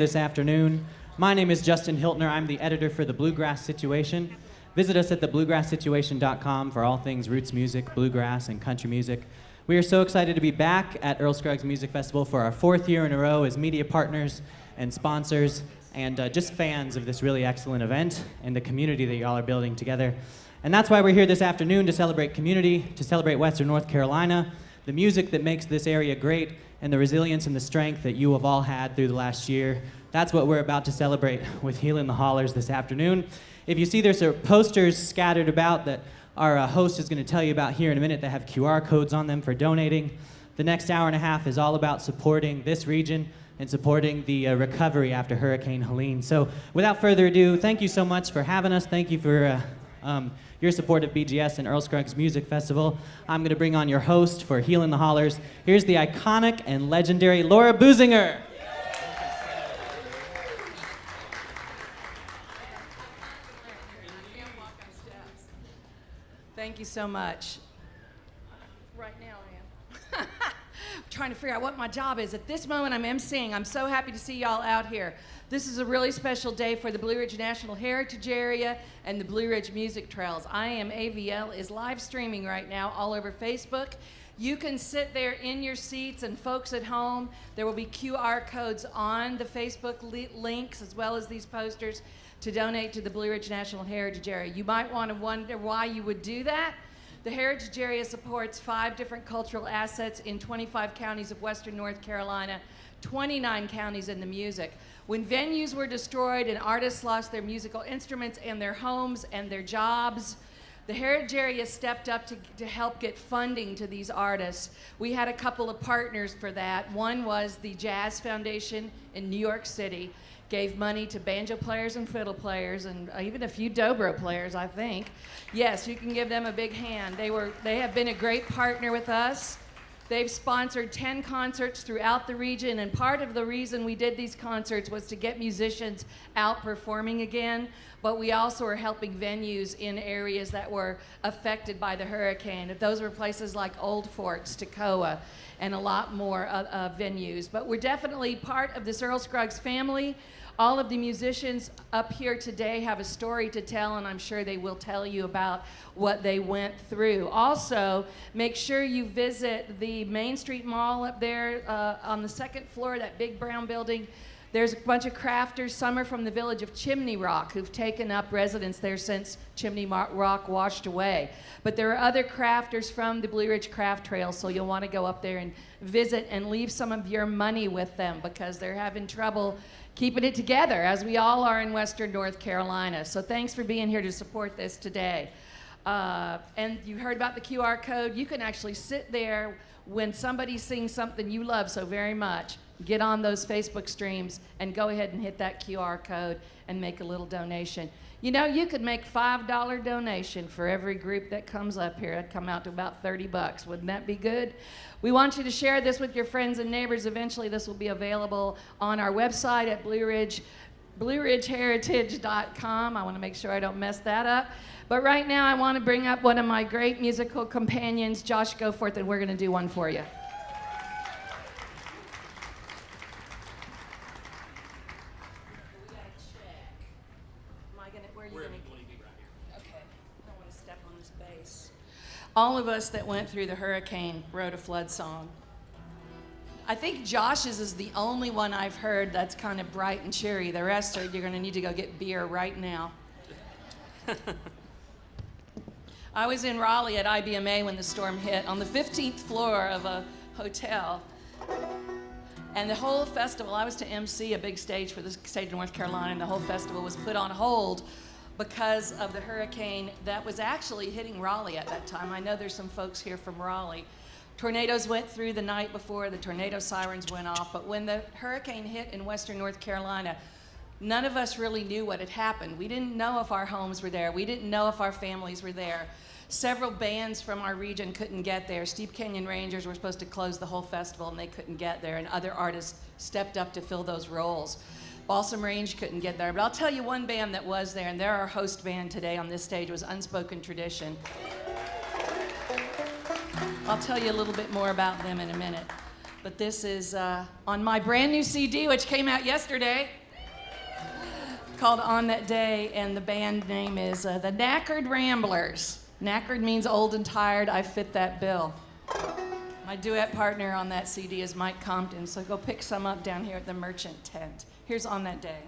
This afternoon. My name is Justin Hiltner. I'm the editor for the Bluegrass Situation. Visit us at thebluegrasssituation.com for all things roots music, bluegrass, and country music. We are so excited to be back at Earl Scruggs Music Festival for our 4th year in a row as media partners and sponsors and just fans of this really excellent event and the community that y'all are building together. And that's why we're here this afternoon, to celebrate community, to celebrate Western North Carolina, the music that makes this area great, and the resilience and the strength that you have all had through the last year. That's what we're about to celebrate with Healing the Hollers this afternoon. If you see there's posters scattered about that our host is going to tell you about here in a minute that have QR codes on them for donating. The next hour and a half is all about supporting this region and supporting the recovery after Hurricane Helene. So without further ado, thank you so much for having us. Thank you for your support of BGS and Earl Scruggs Music Festival. I'm going to bring on your host for Healing the Hollers. Here's the iconic and legendary Laura Boosinger. Thank you so much. Right now I am. Trying to figure out what my job is. At this moment I'm emceeing. I'm so happy to see y'all out here. This is a really special day for the Blue Ridge National Heritage Area and the Blue Ridge Music Trails. I Am AVL is live streaming right now all over Facebook. You can sit there in your seats, and folks at home, there will be QR codes on the Facebook links as well as these posters to donate to the Blue Ridge National Heritage Area. You might want to wonder why you would do that. The Heritage Area supports 5 different cultural assets in 25 counties of Western North Carolina, 29 counties in the music. When venues were destroyed and artists lost their musical instruments and their homes and their jobs, the Heritage Area stepped up to help get funding to these artists. We had a couple of partners for that. One was the Jazz Foundation in New York City, gave money to banjo players and fiddle players and even a few dobro players, I think. Yes, you can give them a big hand. They have been a great partner with us. They've sponsored 10 concerts throughout the region, and part of the reason we did these concerts was to get musicians out performing again, but we also are helping venues in areas that were affected by the hurricane. Those were places like Old Forks, Toccoa, and a lot more venues. But we're definitely part of this Earl Scruggs family. All of the musicians up here today have a story to tell, and I'm sure they will tell you about what they went through. Also, make sure you visit the Main Street Mall up there on the 2nd floor, that big brown building. There's a bunch of crafters. Some are from the village of Chimney Rock who've taken up residence there since Chimney Rock washed away. But there are other crafters from the Blue Ridge Craft Trail, so you'll want to go up there and visit and leave some of your money with them because they're having trouble keeping it together, as we all are in Western North Carolina. So thanks for being here to support this today. And you heard about the QR code. You can actually sit there when somebody sings something you love so very much. Get on those Facebook streams and go ahead and hit that QR code and make a little donation. You know, you could make $5 donation for every group that comes up here. That'd come out to about $30. Wouldn't that be good? We want you to share this with your friends and neighbors. Eventually this will be available on our website at blueridgeheritage.com. I want to make sure I don't mess that up. But right now I want to bring up one of my great musical companions, Josh Goforth, and we're going to do one for you. All of us that went through the hurricane wrote a flood song. I think Josh's is the only one I've heard that's kind of bright and cheery. The rest are, you're going to need to go get beer right now. I was in Raleigh at IBMA when the storm hit on the 15th floor of a hotel. And the whole festival, I was to MC a big stage for the state of North Carolina, and the whole festival was put on hold because of the hurricane that was actually hitting Raleigh at that time. I know there's some folks here from Raleigh. Tornadoes went through the night before, the tornado sirens went off, but when the hurricane hit in Western North Carolina, none of us really knew what had happened. We didn't know if our homes were there. We didn't know if our families were there. Several bands from our region couldn't get there. Steep Canyon Rangers were supposed to close the whole festival and they couldn't get there, and other artists stepped up to fill those roles. Balsam Range couldn't get there, but I'll tell you one band that was there, and they're our host band today on this stage, was Unspoken Tradition. I'll tell you a little bit more about them in a minute. But this is on my brand new CD, which came out yesterday, called On That Day, and the band name is the Knackered Ramblers. Knackered means old and tired. I fit that bill. My duet partner on that CD is Mike Compton, so go pick some up down here at the Merchant Tent. Here's On That Day.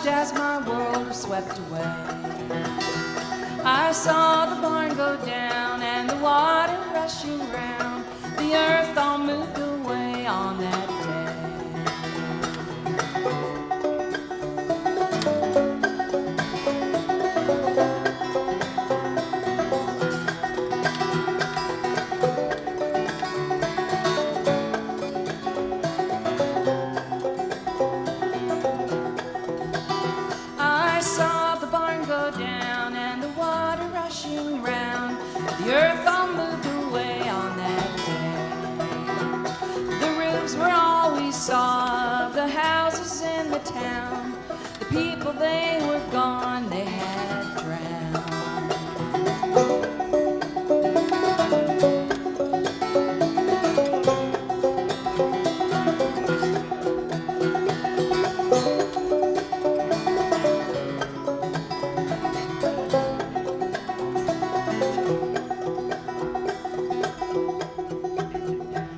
As my world was swept away, I saw the barn go down and the water rushing round. The earth all moved away on that town. The people, they were gone, they had drowned.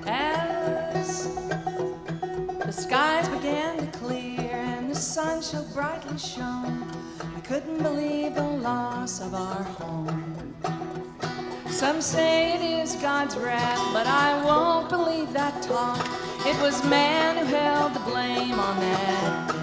As the skies began to clear, the sun so brightly shone, we couldn't believe the loss of our home. Some say it is God's wrath, but I won't believe that talk. It was man who held the blame on that day.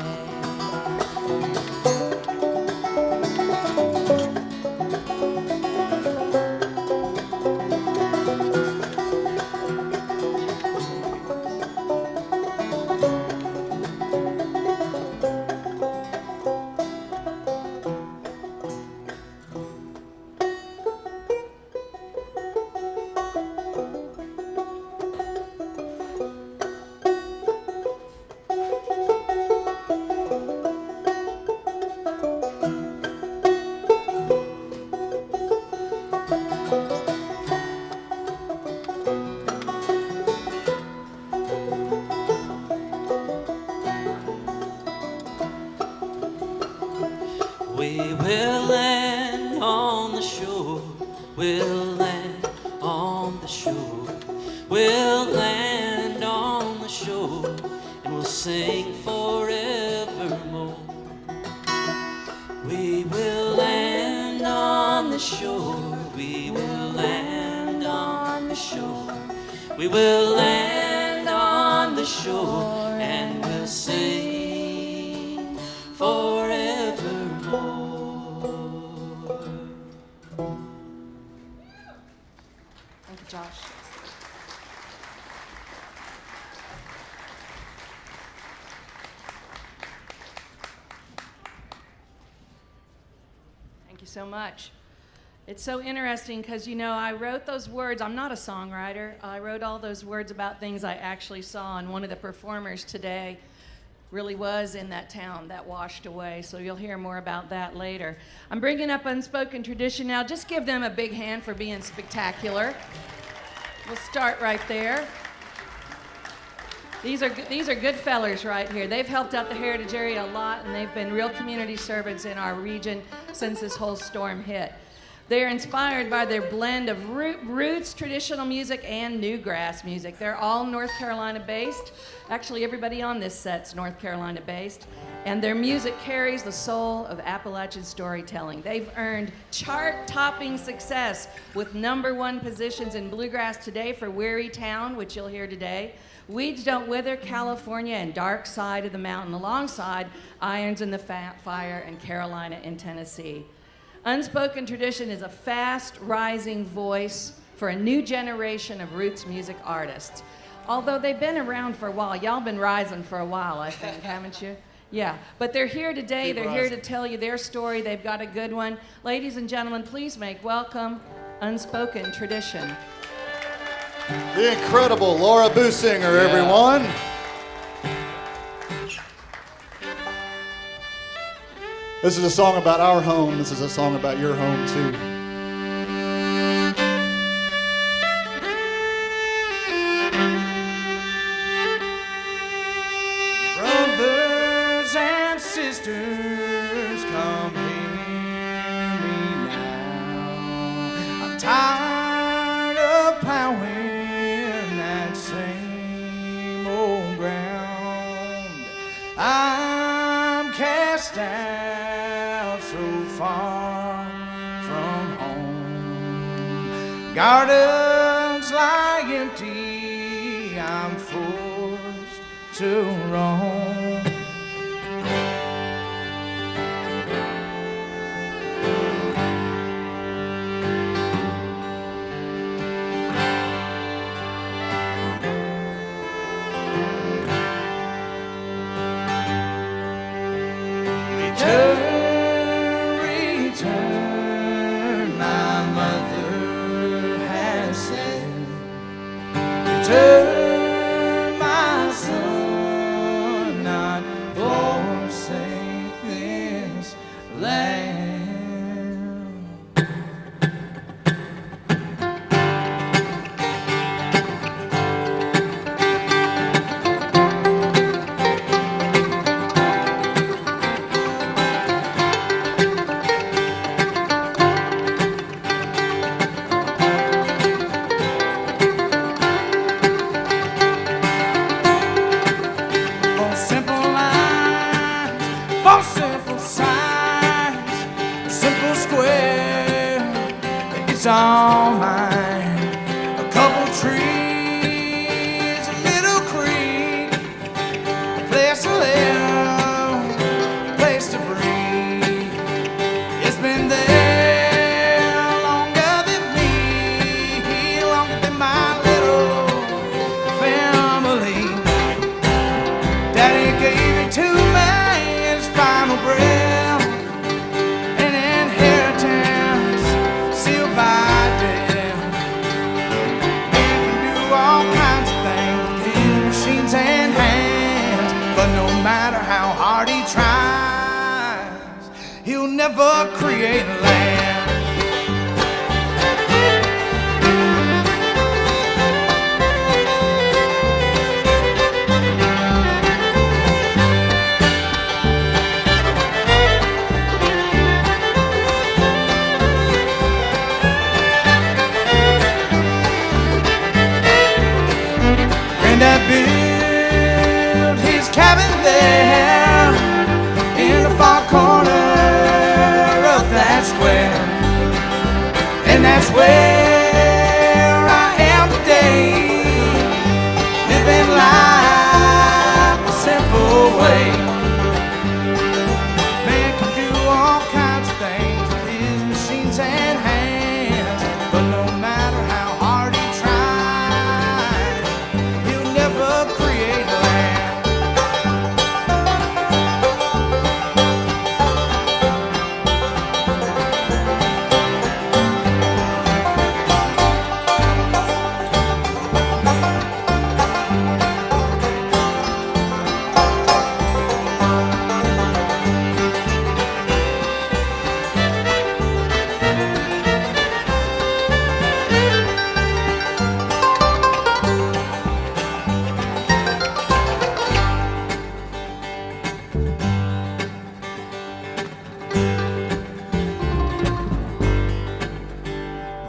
We will land on the shore. We'll land on the shore. We'll land on the shore, and we'll sing forevermore. We will land on the shore. We will land on the shore. We will land on the shore, and we'll sing forevermore. Thank you, Josh. Thank you so much. It's so interesting because, you know, I wrote those words. I'm not a songwriter. I wrote all those words about things I actually saw, and one of the performers today really was in that town that washed away, so you'll hear more about that later. I'm bringing up Unspoken Tradition now. Just give them a big hand for being spectacular. We'll start right there. These are good fellers right here. They've helped out the Heritage area a lot, and they've been real community servants in our region since this whole storm hit. They're inspired by their blend of roots, traditional music, and newgrass music. They're all North Carolina based. Actually, everybody on this set's North Carolina based. And their music carries the soul of Appalachian storytelling. They've earned chart-topping success with #1 positions in Bluegrass Today for Weary Town, which you'll hear today, Weeds Don't Wither, California, and Dark Side of the Mountain, alongside Irons in the Fire and Carolina in Tennessee. Unspoken Tradition is a fast rising voice for a new generation of roots music artists. Although they've been around for a while. Y'all been rising for a while, I think, haven't you? Yeah, but they're here today. They're here to tell you their story. They've got a good one. Ladies and gentlemen, please make welcome Unspoken Tradition. The incredible Laura Boosinger, everyone. This is a song about our home. This is a song about your home, too. Brothers and sisters, come hear me now. I'm tired of plowing that same old ground. I'm cast out so far from home. Gardens lie empty, I'm forced to roam. Return, my mother has said. Return, my son, not forsake this land. For simple signs, simple square, it's all mine. A couple trees, a little creek, a place to live, a place to breathe. It's been there longer than me, longer than my little family. Daddy gave it to me. Final breath, an inheritance sealed by death. Man can do all kinds of things with his machines and hands, but no matter how hard he tries, he'll never create land. That built his cabin there in the far corner of that square, and that's where I am today, living life the simple way. Man can do all kinds of things with his machines and hands, but no matter how hard he tries, never create land.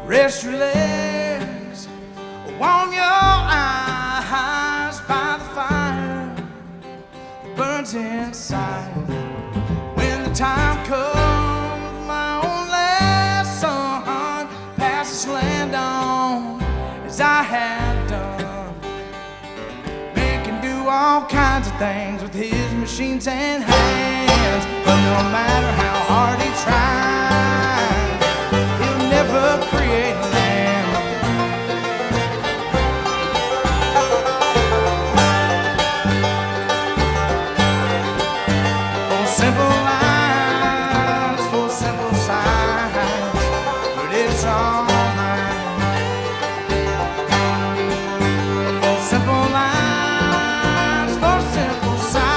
Rest your legs, warm your eyes by the fire that burns inside. When the time comes, my only son, pass this land on as I have done. things with his machines and hands. But no matter how hard he tries, he'll never create land. For simple lines, for simple signs, but it's all mine. For simple lines, for simple signs.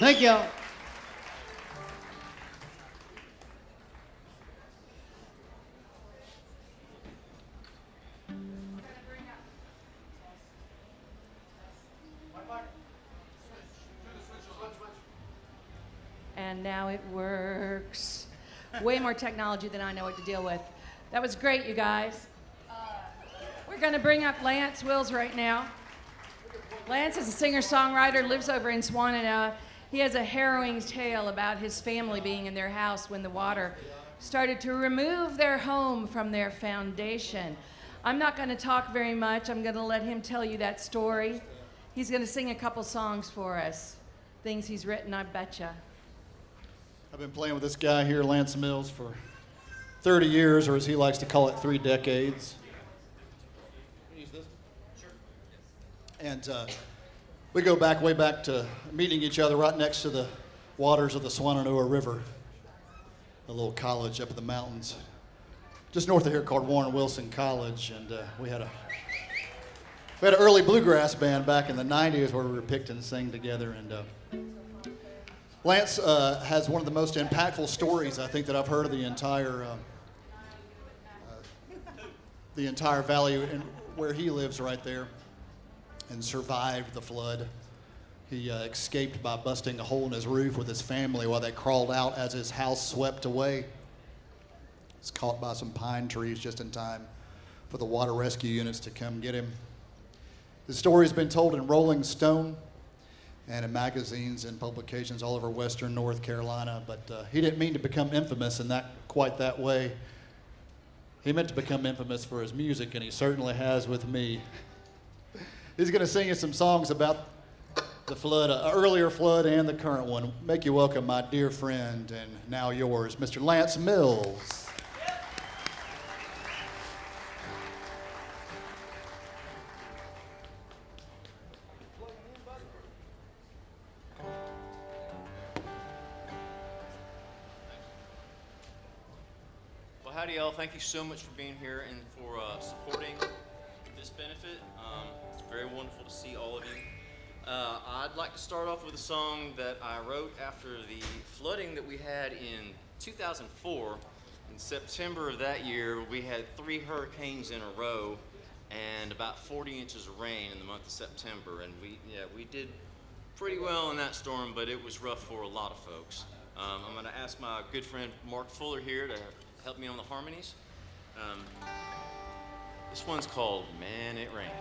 Thank y'all. and now it works. Way more technology than I know what to deal with. That was great, you guys. We're going to bring up Lance Wills right now. Lance is a singer-songwriter, lives over in Swannanoa. He has a harrowing tale about his family being in their house when the water started to remove their home from their foundation. I'm not going to talk very much. I'm going to let him tell you that story. He's going to sing a couple songs for us, things he's written, I betcha. I've been playing with this guy here, Lance Mills, for 30 years, or as he likes to call it, 3 decades. Use this? Sure. And we go back, way back to meeting each other right next to the waters of the Swannanoa River, a little college up in the mountains, just north of here called Warren Wilson College. And we had an early bluegrass band back in the 90s where we were picked and sang together. And Lance has one of the most impactful stories, I think, that I've heard of the entire valley and where he lives right there, and survived the flood. He escaped by busting a hole in his roof with his family while they crawled out as his house swept away. He was caught by some pine trees just in time for the water rescue units to come get him. His story has been told in Rolling Stone and in magazines and publications all over western North Carolina, but he didn't mean to become infamous in quite that way. He meant to become infamous for his music, and he certainly has with me. He's going to sing you some songs about the flood, an earlier flood and the current one. Make you welcome my dear friend and now yours, Mr. Lance Mills. Well, howdy, y'all. Thank you so much for being here and for supporting this benefit. It's very wonderful to see all of you. I'd like to start off with a song that I wrote after the flooding that we had in 2004. In September of that year, we had 3 hurricanes in a row and about 40 inches of rain in the month of September. And we did pretty well in that storm, but it was rough for a lot of folks. I'm going to ask my good friend Mark Fuller here to help me on the harmonies. This one's called Man, It Rained.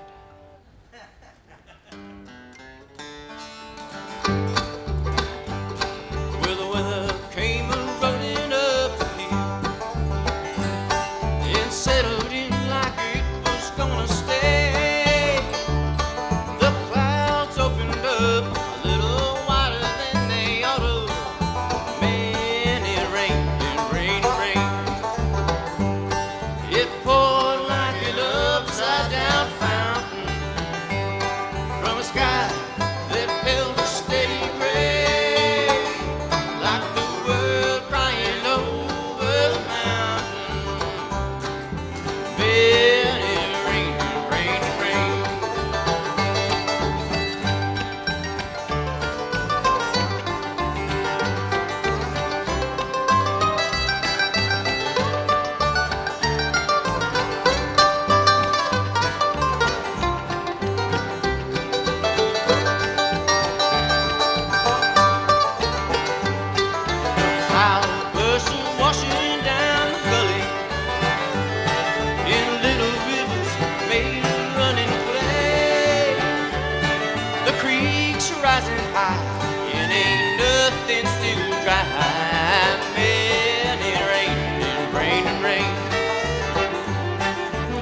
Well, the weather came running up the hill and settled in like it was gonna stay. The clouds opened up a little wider than they ought to. Man, it rained and rained and rained. It poured like an upside down fountain from a sky that held a steady gray, like the world crying over the mountain. Man, it rained and rained and rained. Cloud bursts are washing down the gully in little rivers made of running clay. The creeks are rising high and ain't nothing still dry. Man, it rained and rained and rained.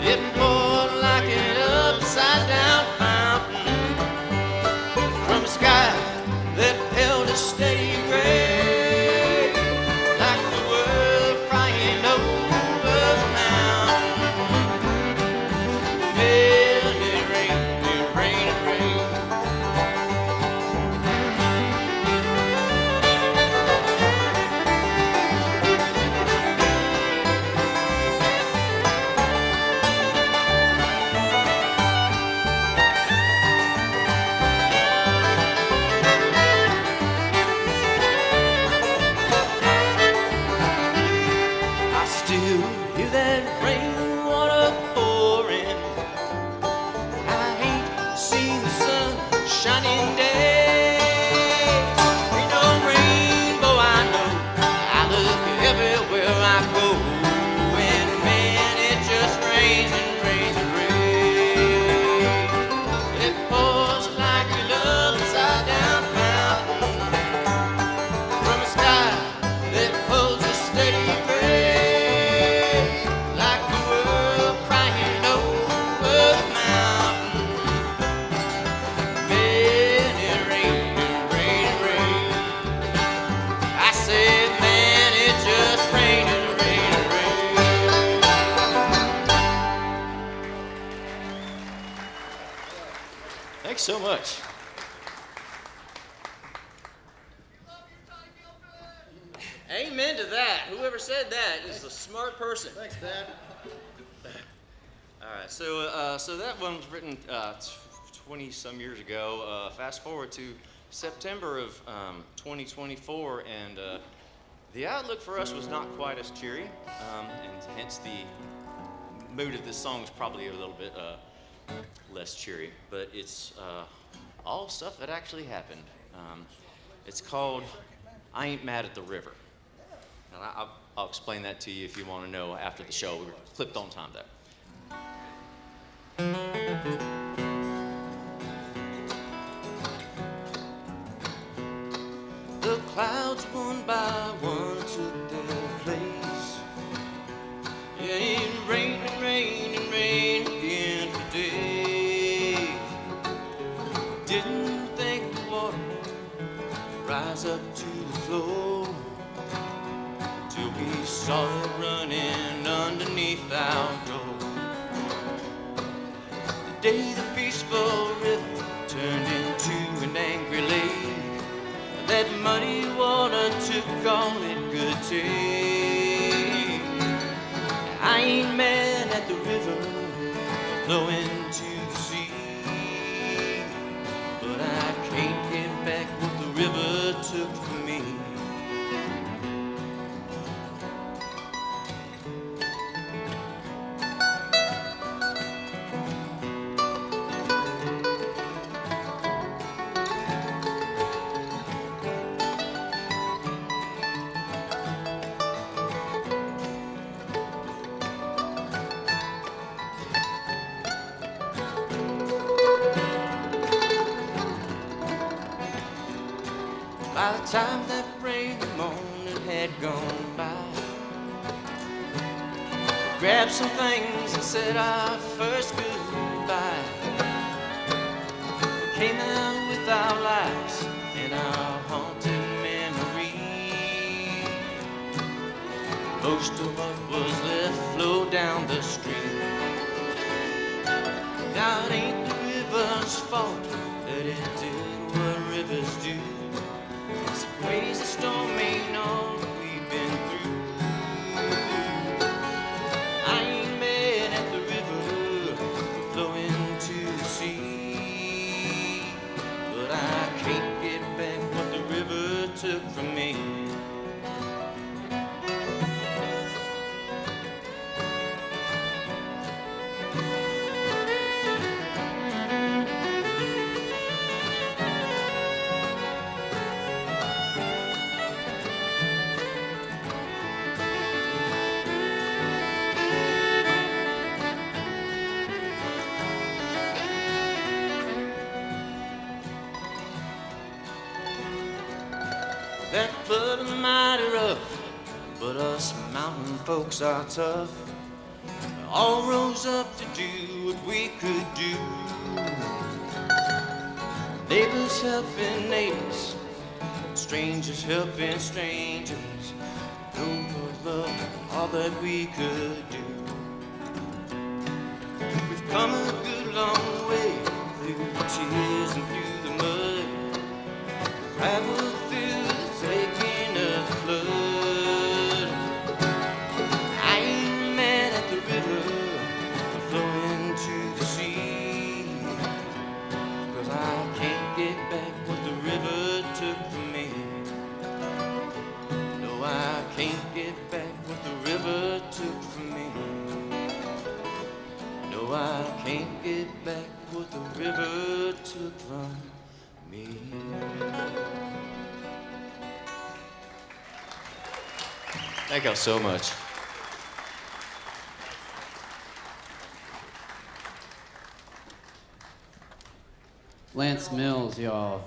It poured like an upside down fountain from a sky that held a steady gray, like the world crying over the mountain. Man, it rained and rained and rained. much. Amen to that. Whoever said that is a smart person. Thanks, Dad. All right, so that one was written 20-some years ago. Fast forward to September of 2024, and the outlook for us was not quite as cheery, and hence the mood of this song is probably a little bit less cheery, but it's all stuff that actually happened. It's called I Ain't Mad at the River. And I'll explain that to you if you want to know after the show. We're clipped on time there. The clouds one by one took their place. It rained and rained and rained again today. Didn't think the water would rise up to the floor till we saw it running underneath our door. The day the peaceful river turned into an angry lake, that muddy water took all it could take. I ain't mad at the river flowing to the sea, but I can't get back what the river took from me. By the time that rainy morning had gone by, we grabbed some things and said our first goodbye. We came out with our lives and our haunting memories. Most of what was left flowed down the stream. Now it ain't the river's fault that it did what rivers do. Waves the storm ain't all we've been through. I ain't mad at the river flowing to the sea, but I can't get back what the river took from me. That flood was mighty rough, but us mountain folks are tough. We all rose up to do what we could do. Neighbors helping neighbors, strangers helping strangers. No love, all that we could do. We've come a good long way through the tears and through the mud. Traveled through taking a flood. I ain't mad at the river flowing to the sea, 'cause I can't get back what the river took from me. No, I can't get back what the river took from me. No, I can't get back what the river took from me. Thank y'all so much. Lance Mills, y'all.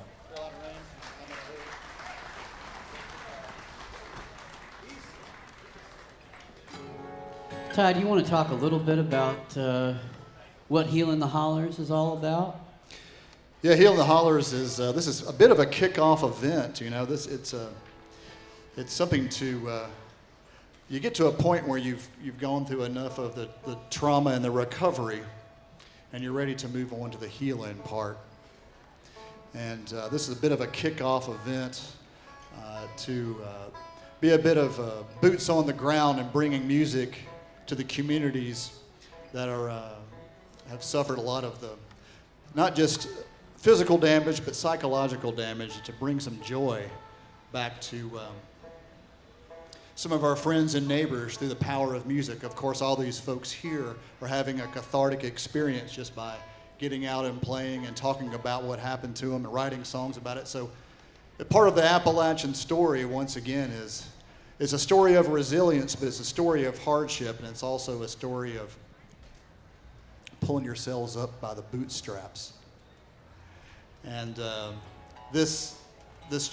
Todd, you want to talk a little bit about what Healing the Hollers is all about? Yeah, Healing the Hollers is this is a bit of a kickoff event. You know, it's something to you get to a point where you've gone through enough of the trauma and the recovery, and you're ready to move on to the healing part. And this is a bit of a kickoff event to be a bit of boots on the ground and bringing music to the communities that have suffered a lot of the, not just physical damage, but psychological damage, to bring some joy back to some of our friends and neighbors through the power of music. Of course, all these folks here are having a cathartic experience just by getting out and playing and talking about what happened to them and writing songs about it. So a part of the Appalachian story, once again, is a story of resilience, but it's a story of hardship, and it's also a story of pulling yourselves up by the bootstraps. And this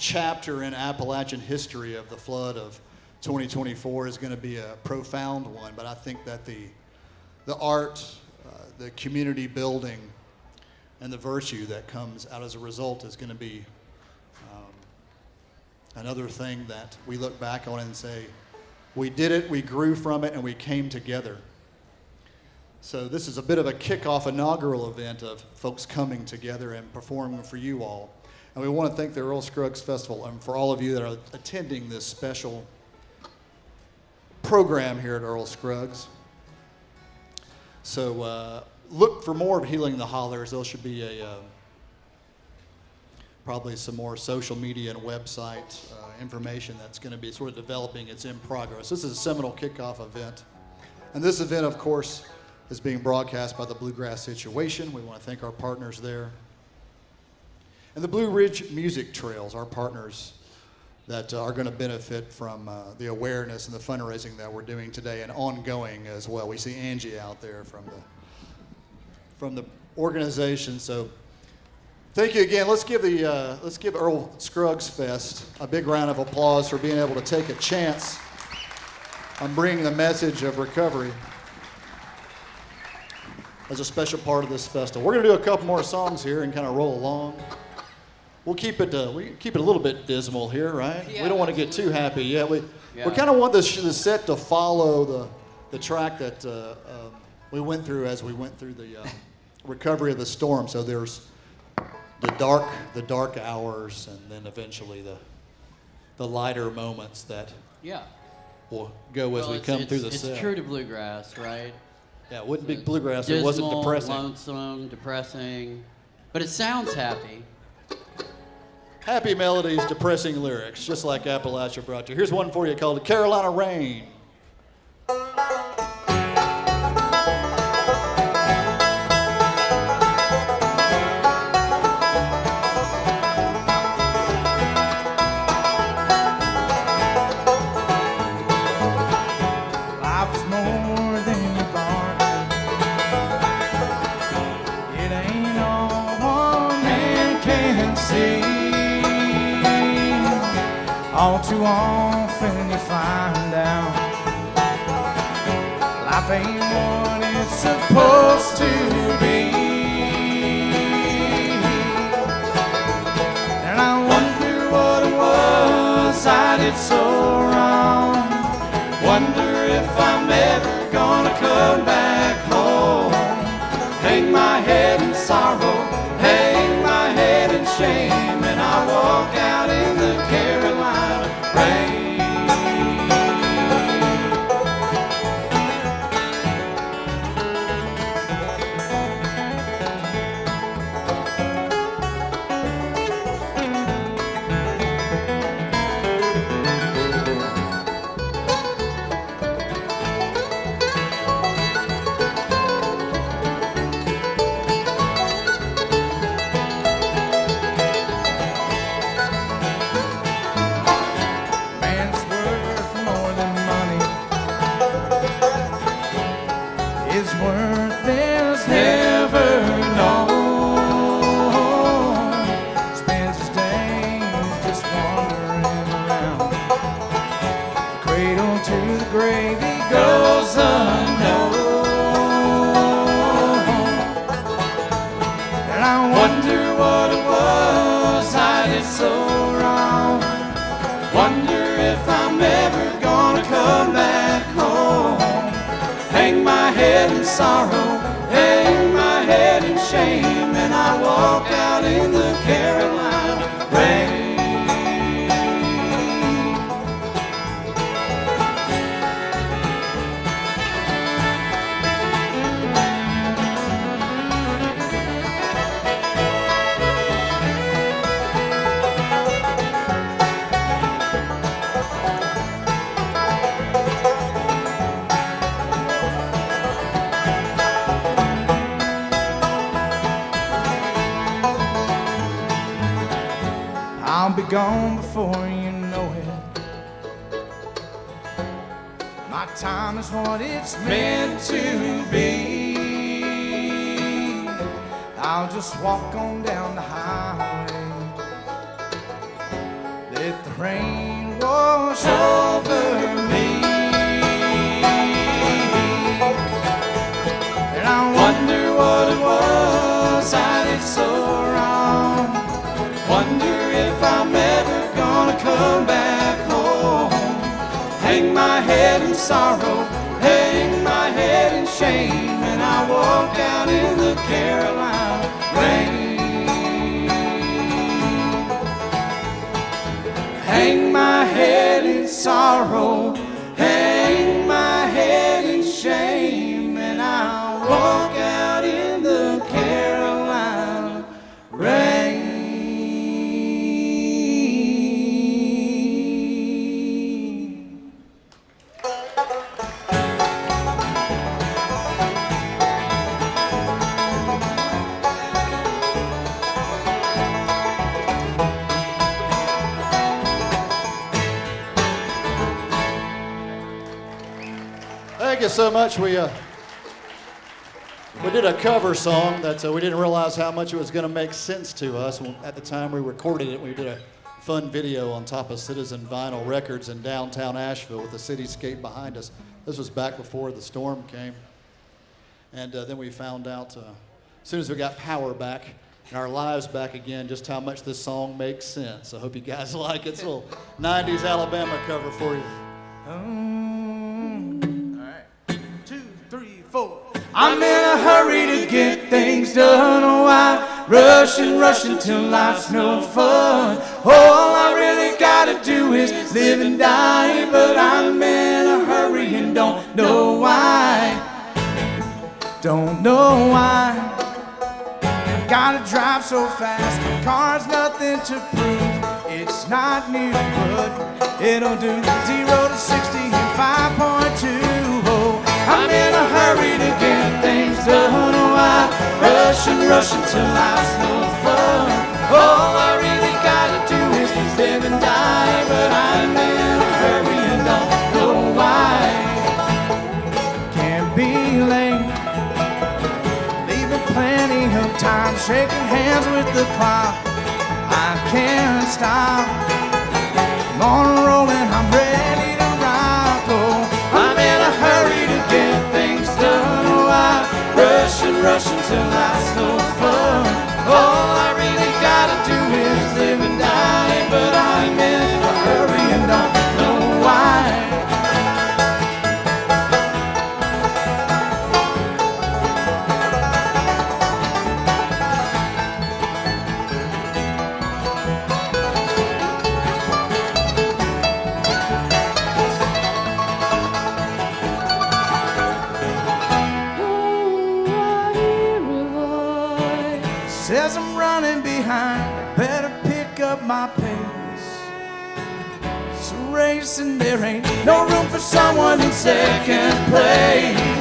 chapter in Appalachian history of the flood of 2024 is going to be a profound one, but I think that the art, the community building, and the virtue that comes out as a result is going to be another thing that we look back on and say, we did it, we grew from it, and we came together. So this is a bit of a kickoff inaugural event of folks coming together and performing for you all. And we want to thank the Earl Scruggs Festival and for all of you that are attending this special program here at Earl Scruggs. So look for more of Healing the Hollers. There should be probably some more social media and website information that's going to be sort of developing. It's in progress. This is a seminal kickoff event. And this event, of course, is being broadcast by the Bluegrass Situation. We want to thank our partners there. And the Blue Ridge Music Trails, our partners that are going to benefit from the awareness and the fundraising that we're doing today and ongoing as well. We see Angie out there from the organization. So thank you again. Let's give Earl Scruggs Fest a big round of applause for being able to take a chance on bringing the message of recovery as a special part of this festival. We're going to do a couple more songs here and kind of roll along. We'll keep it a little bit dismal here, right? Yeah, we don't want to get too happy yet. We kind of want the set to follow the track that we went through as we went through the recovery of the storm. So there's the dark hours, and then eventually the lighter moments that will go as we come through the set. It's true to bluegrass, right? Yeah, it wouldn't be bluegrass. It wasn't depressing. Lonesome, depressing, but it sounds happy. Happy melodies, depressing lyrics, just like Appalachia brought you. Here's one for you called Carolina Rain. All too often you find out life ain't what it's supposed to be. And I wonder what it was I did so wrong. Wonder if I'm ever gonna come back home. Hang my head in sorrow, hang my head in shame, and I walk out in the Carolina rain. Sorrow, hang my head in shame, and I walk out in the Carolina. I'll be gone before you know it. My time is what it's meant to be. I'll just walk on down the highway, let the rain wash over me. And I wonder what it was I did so wrong. Wonder if I'm ever gonna come back home. Hang my head in sorrow, hang my head in shame, and I walk out in the Carolina rain. Hang my head in sorrow, hang my head in shame, and I walk out in the Carolina rain. Thank you so much. We did a cover song that we didn't realize how much it was going to make sense to us. At the time we recorded it, we did a fun video on top of Citizen Vinyl Records in downtown Asheville with the cityscape behind us. This was back before the storm came. And then we found out, as soon as we got power back and our lives back again, just how much this song makes sense. I hope you guys like it. It's a little 90s Alabama cover for you. I'm in a hurry to get things done. Oh, I rush till life's no fun. All I really gotta do is live and die. But I'm in a hurry and don't know why. Don't know why. Gotta drive so fast, my car's nothing to prove. It's not new, but it'll do 0 to 60 in 5.2. Oh, I'm in a hurry to get things done. Oh, I rush until life's no fun. All I really gotta do is live and die. But I'm in a hurry and don't know why. Can't be late, leaving plenty of time, shaking hands with the clock. I can't stop, I'm on a roll and I'm ready to rock. Oh, I'm in a hurry to get things done. Oh, I rush until life's no fun. All I really gotta do is live and die. But I'm in a hurry and don't know why. Says I'm running behind, better pick up my pace. It's a race and there ain't no room for someone in second place.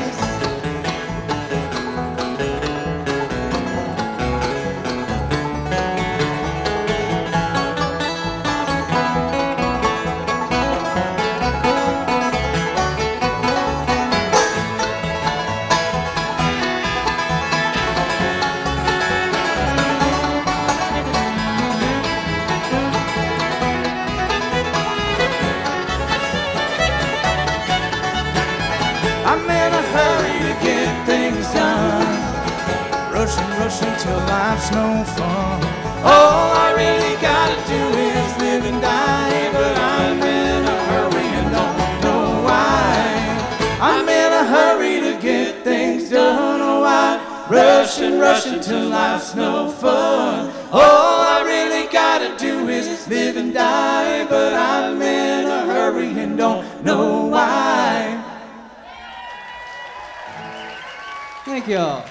Till life's no fun. All I really gotta do is live and die. But I'm in a hurry and don't know why. I'm in a hurry to get things done. Oh, I rush till life's no fun. All I really gotta do is live and die. But I'm in a hurry and don't know why. Thank y'all.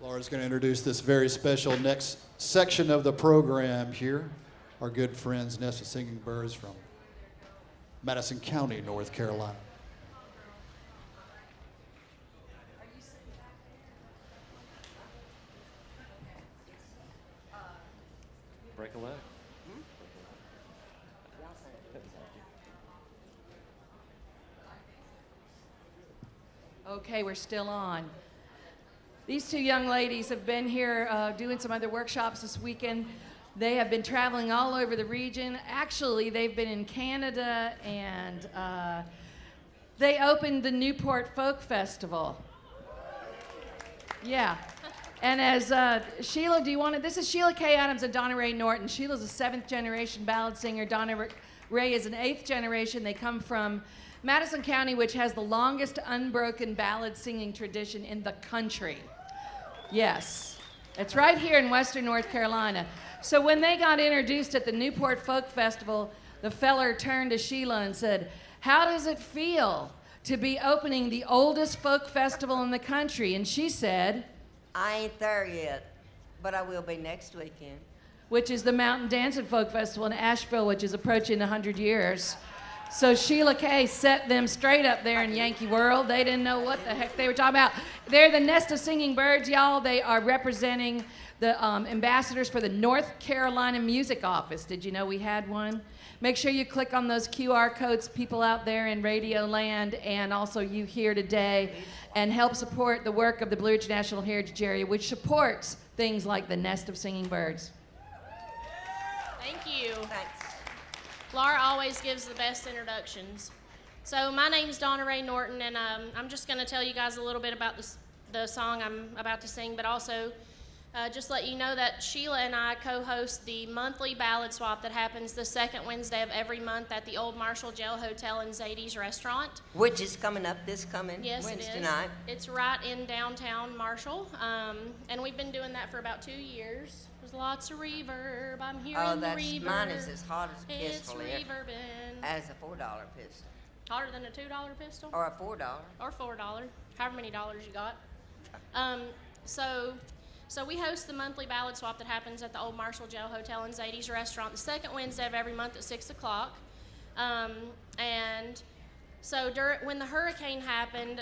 Laura's going to introduce this very special next section of the program here. Our good friends, Nest of Singing Birds from Madison County, North Carolina. Break a leg. Okay, we're still on. These two young ladies have been here doing some other workshops this weekend. They have been traveling all over the region. Actually, they've been in Canada, and they opened the Newport Folk Festival. Yeah. And as Sheila, do you want to? This is Sheila K. Adams and Donna Ray Norton. Sheila's a 7th generation ballad singer. Donna Ray is an 8th generation. They come from Madison County, which has the longest unbroken ballad singing tradition in the country. Yes, it's right here in Western North Carolina. So when they got introduced at the Newport Folk Festival, the feller turned to Sheila and said, "How does it feel to be opening the oldest folk festival in the country?" And she said, I ain't there yet, but I will be next weekend. which is the Mountain Dancing Folk Festival in Asheville, which is approaching 100 years. So Sheila Kay set them straight up there in Yankee World. They didn't know what the heck they were talking about. They're the Nest of Singing Birds, y'all. They are representing the ambassadors for the North Carolina Music Office. Did you know we had one? Make sure you click on those QR codes, people out there in Radio Land, and also you here today, and help support the work of the Blue Ridge National Heritage Area, which supports things like the Nest of Singing Birds. Thank you. Thanks. Laura always gives the best introductions. So my name's Donna Ray Norton, and I'm just going to tell you guys a little bit about the song I'm about to sing, but also just let you know that Sheila and I co-host the monthly ballad swap that happens the second Wednesday of every month at the Old Marshall Jail Hotel and Zadie's Restaurant. Which is coming up this coming Yes, Wednesday it is. night. It's right in downtown Marshall, and we've been doing that for about 2 years. There's lots of reverb. I'm hearing Oh, the that's reverb. mine is as hot as a It's pistol here. reverbing. As a $4 pistol. Hotter than a $2 pistol? Or a $4. Or $4, however many dollars you got. So we host the monthly ballad swap that happens at the Old Marshall Jail Hotel and Zadie's Restaurant the second Wednesday of every month at 6 o'clock. And so when the hurricane happened,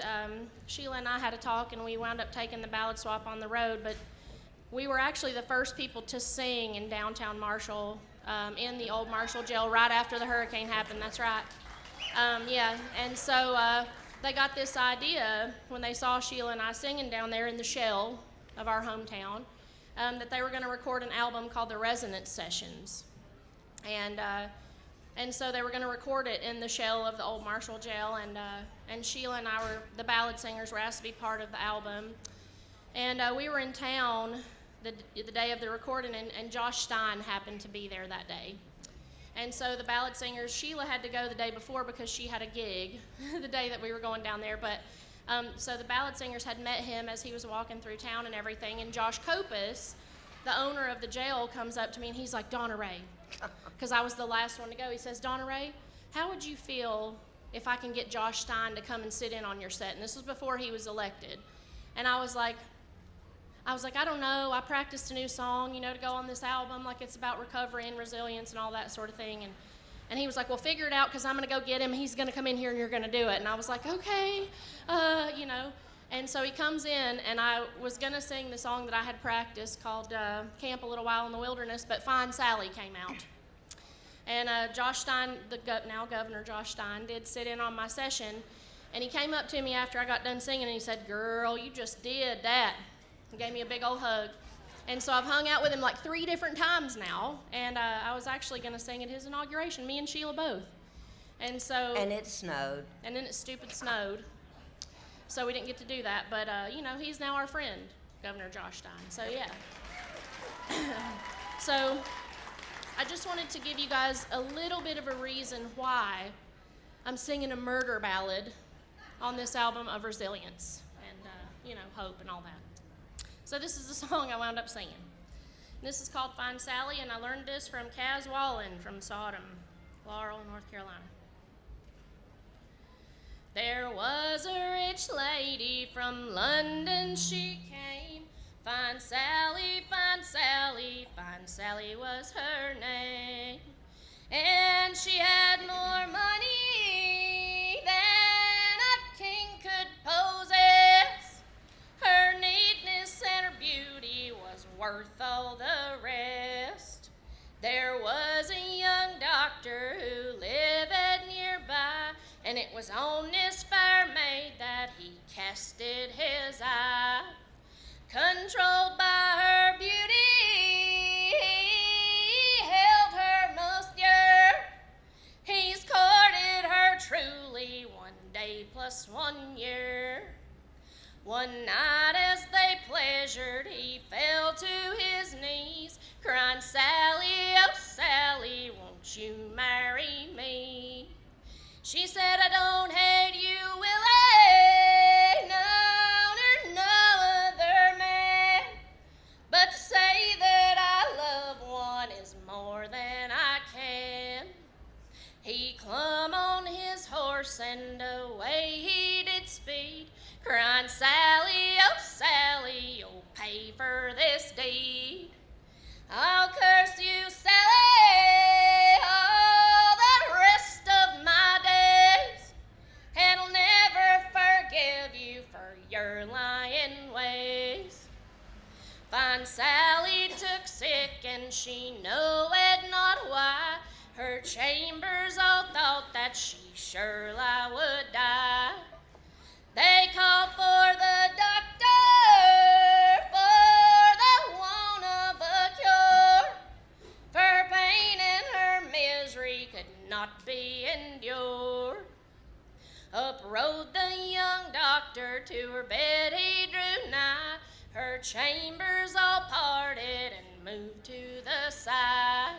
Sheila and I had a talk, and we wound up taking the ballad swap on the road, but we were actually the first people to sing in downtown Marshall, in the Old Marshall Jail right after the hurricane happened. That's right. Yeah, and so they got this idea when they saw Sheila and I singing down there in the shell of our hometown, that they were going to record an album called the Resonance Sessions. And so they were going to record it in the shell of the Old Marshall Jail, and Sheila and I were, the ballad singers, were asked to be part of the album. And we were in town the day of the recording, and Josh Stein happened to be there that day. And so the ballad singers, Sheila had to go the day before because she had a gig the day that we were going down there. But so the ballad singers had met him as he was walking through town and everything. And Josh Kopus, the owner of the jail, comes up to me and he's like, "Donna Ray," because I was the last one to go. He says, "Donna Ray, how would you feel if I can get Josh Stein to come and sit in on your set?" And this was before he was elected. And I was like, I don't know. I practiced a new song, to go on this album. Like, it's about recovery and resilience and all that sort of thing. And he was like, "Well, figure it out, because I'm going to go get him. He's going to come in here and you're going to do it." And I was like, "Okay," And so he comes in, and I was going to sing the song that I had practiced called Camp a Little While in the Wilderness, but Fine Sally came out. And Josh Stein, now Governor Josh Stein, did sit in on my session. And he came up to me after I got done singing, and he said, "Girl, you just did that." He gave me a big old hug. And so I've hung out with him like 3 different times now. And I was actually going to sing at his inauguration, me and Sheila both. And so. And it snowed. And then it stupid snowed. So we didn't get to do that. But, he's now our friend, Governor Josh Stein. So, yeah. So I just wanted to give you guys a little bit of a reason why I'm singing a murder ballad on this album of resilience and, hope and all that. So this is the song I wound up singing. And this is called Fine Sally, and I learned this from Kaz Wallen from Sodom, Laurel, North Carolina. There was a rich lady from London, she came. Fine Sally, Fine Sally, Fine Sally was her name. And she had more money And it was on this fair maid that he casted his eye. Controlled by her beauty, he held her most dear. He's courted her truly 1 day plus 1 year. One night as they pleasured, he fell to his knees, crying, Sally, oh Sally, won't you marry me? She said, I don't hate you, Willie, no, nor no other man, but to say that I love one is more than I can. He clumb on his horse and away he did speed, crying, Sally, oh Sally, you'll pay for this deed. I'll curse you, Sally, all the rest of my days, and I'll never forgive you for your lying ways. Fine Sally took sick and she knowed not why. Her chambers all thought that she surely would die. They called for the doctor for the want of a cure, for pain and her misery could not be endured. Up rode the young doctor, to her bed he drew nigh. Her chambers all parted and moved to the side.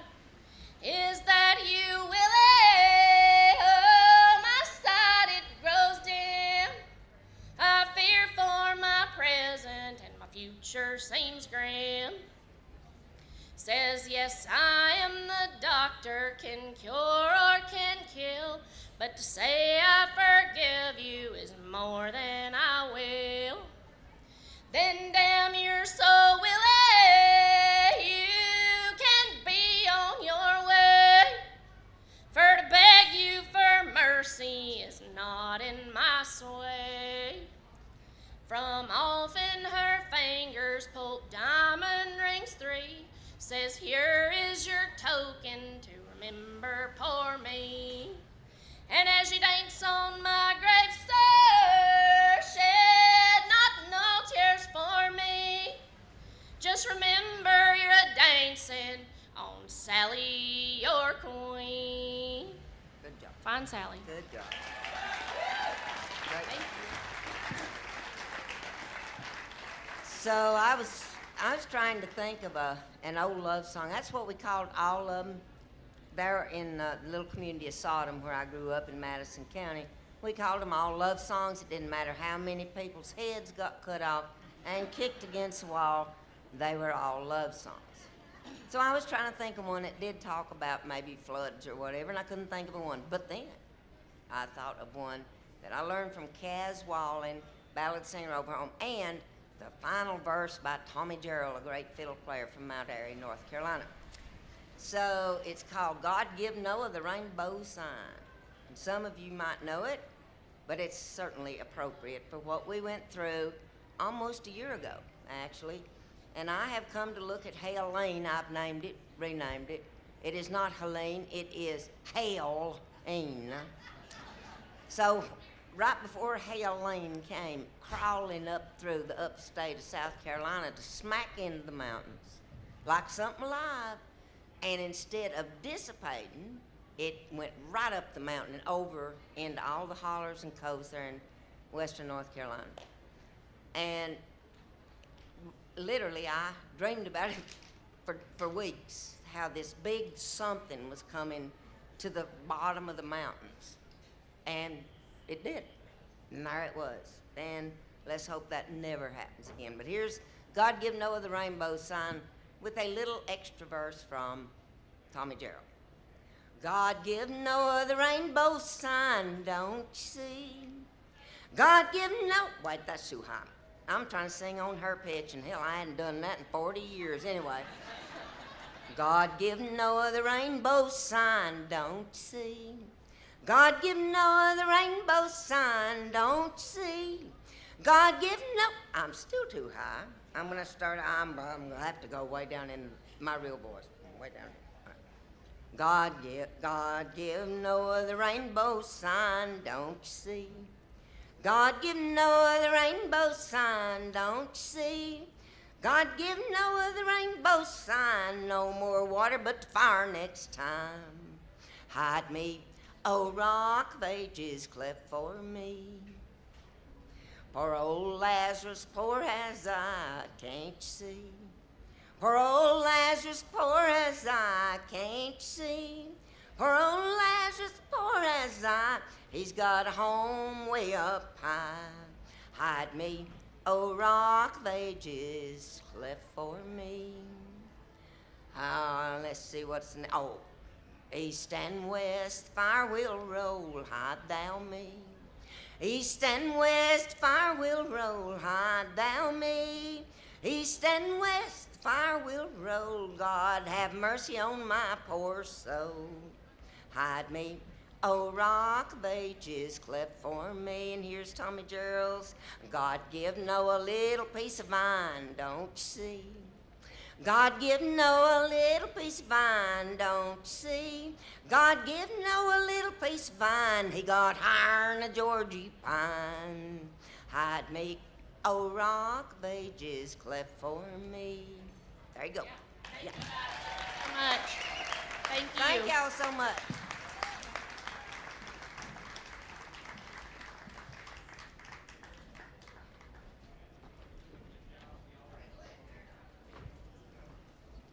Is that you, Willie? Oh, my sight, it grows dim. I fear for my present and my future seems grim. Says, yes, I am the doctor, can cure or can kill, but to say I forgive you is more than I will. Then damn your soul, Willie, you can be on your way, for to beg you for mercy is not in my sway. From off in her fingers pulled diamond rings 3, says, here is your token to remember poor me. And as you dance on my grave, sir, shed not no tears for me. Just remember you're a-dancing on Sally, your queen. Good job. Fine, Sally. Good job. Great. Thank you. So I was trying to think of an old love song. That's what we called all of them. There in the little community of Sodom, where I grew up in Madison County, we called them all love songs. It didn't matter how many people's heads got cut off and kicked against the wall, they were all love songs. So I was trying to think of one that did talk about maybe floods or whatever, and I couldn't think of one. But then I thought of one that I learned from Kaz Wallen, ballad singer over home, and the final verse by Tommy Gerald, a great fiddle player from Mount Airy, North Carolina. So it's called God Give Noah the Rainbow Sign. And some of you might know it, but it's certainly appropriate for what we went through almost a year ago, actually. And I have come to look at Helene. I've named it, renamed it. It is not Helene, it is Helene. So right before Helene came crawling up through the upstate of South Carolina to smack into the mountains like something alive, and instead of dissipating, it went right up the mountain and over into all the hollers and coves there in western North Carolina. And literally, I dreamed about it for weeks, how this big something was coming to the bottom of the mountains. And it did. And there it was. And let's hope that never happens again. But here's God Give Noah the Rainbow Sign with a little extra verse from Tommy Gerald. God give Noah the rainbow sign, don't you see? God give Noah... Wait, that's too high. I'm trying to sing on her pitch, and hell, I hadn't done that in 40 years anyway. God give Noah the rainbow sign, don't you see? God give Noah the rainbow sign, don't you see? God give Noah... I'm still too high. I'm going to have to go way down in my real voice. Way down. All right. God give Noah the rainbow sign, don't you see? God give Noah the rainbow sign, don't you see? God give Noah the rainbow sign, no more water but fire next time. Hide me, oh rock of ages, cleft for me. Poor old Lazarus, poor as I, can't you see? Poor old Lazarus, poor as I, can't you see? Poor old Lazarus, poor as I, he's got a home way up high. Hide me, oh rock of ages, cleft for me. Let's see what's east and west, fire will roll, hide thou me. East and west, fire will roll, hide thou me. East and west, fire will roll, God have mercy on my poor soul. Hide me, oh rock of ages, cleft for me. And here's Tommy Gerald's, God give Noah a little piece of vine, don't you see? God give Noah a little piece of vine, don't you see? God give Noah a little piece of vine, he got higher than a Georgie pine. Hide me, oh rock of ages, cleft for me. There you go. Yeah. So much. Thank you. Thank y'all so much.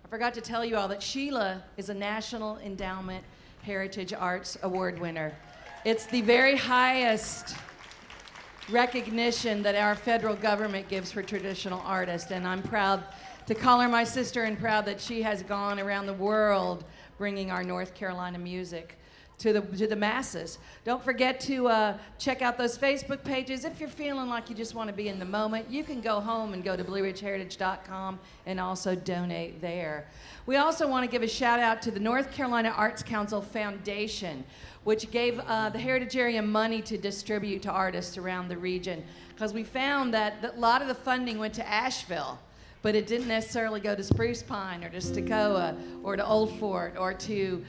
I forgot to tell you all that Sheila is a National Endowment Heritage Arts Award winner. It's the very highest recognition that our federal government gives for traditional artists, and I'm proud to call her my sister and proud that she has gone around the world bringing our North Carolina music to the masses. Don't forget to check out those Facebook pages. If you're feeling like you just want to be in the moment, you can go home and go to BlueRidgeHeritage.com and also donate there. We also want to give a shout out to the North Carolina Arts Council Foundation, which gave the Heritage area money to distribute to artists around the region, because we found that a lot of the funding went to Asheville, but it didn't necessarily go to Spruce Pine or to Stokoa or to Old Fort or to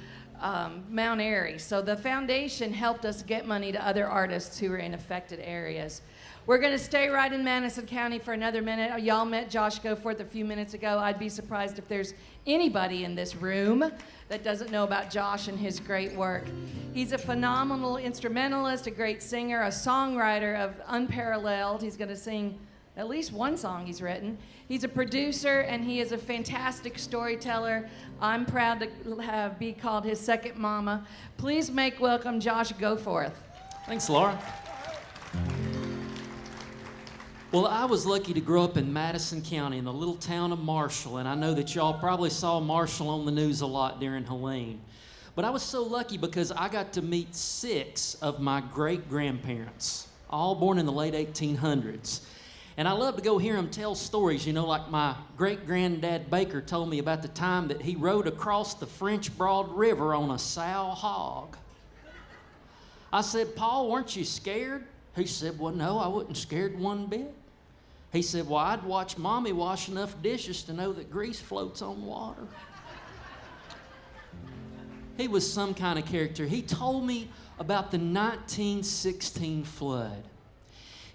Mount Airy. So the foundation helped us get money to other artists who were in affected areas. We're going to stay right in Madison County for another minute. Y'all met Josh Goforth a few minutes ago. I'd be surprised if there's anybody in this room that doesn't know about Josh and his great work. He's a phenomenal instrumentalist, a great singer, a songwriter of unparalleled. He's going to sing at least one song he's written. He's a producer, and he is a fantastic storyteller. I'm proud to be called his second mama. Please make welcome Josh Goforth. Thanks, Laura. Well, I was lucky to grow up in Madison County in the little town of Marshall, and I know that y'all probably saw Marshall on the news a lot during Helene. But I was so lucky because I got to meet 6 of my great-grandparents, all born in the late 1800s. And I love to go hear them tell stories, you know, like my great-granddad Baker told me about the time that he rode across the French Broad River on a sow hog. I said, Paul, weren't you scared? He said, well, no, I wasn't scared one bit. He said, well, I'd watch Mommy wash enough dishes to know that grease floats on water. He was some kind of character. He told me about the 1916 flood.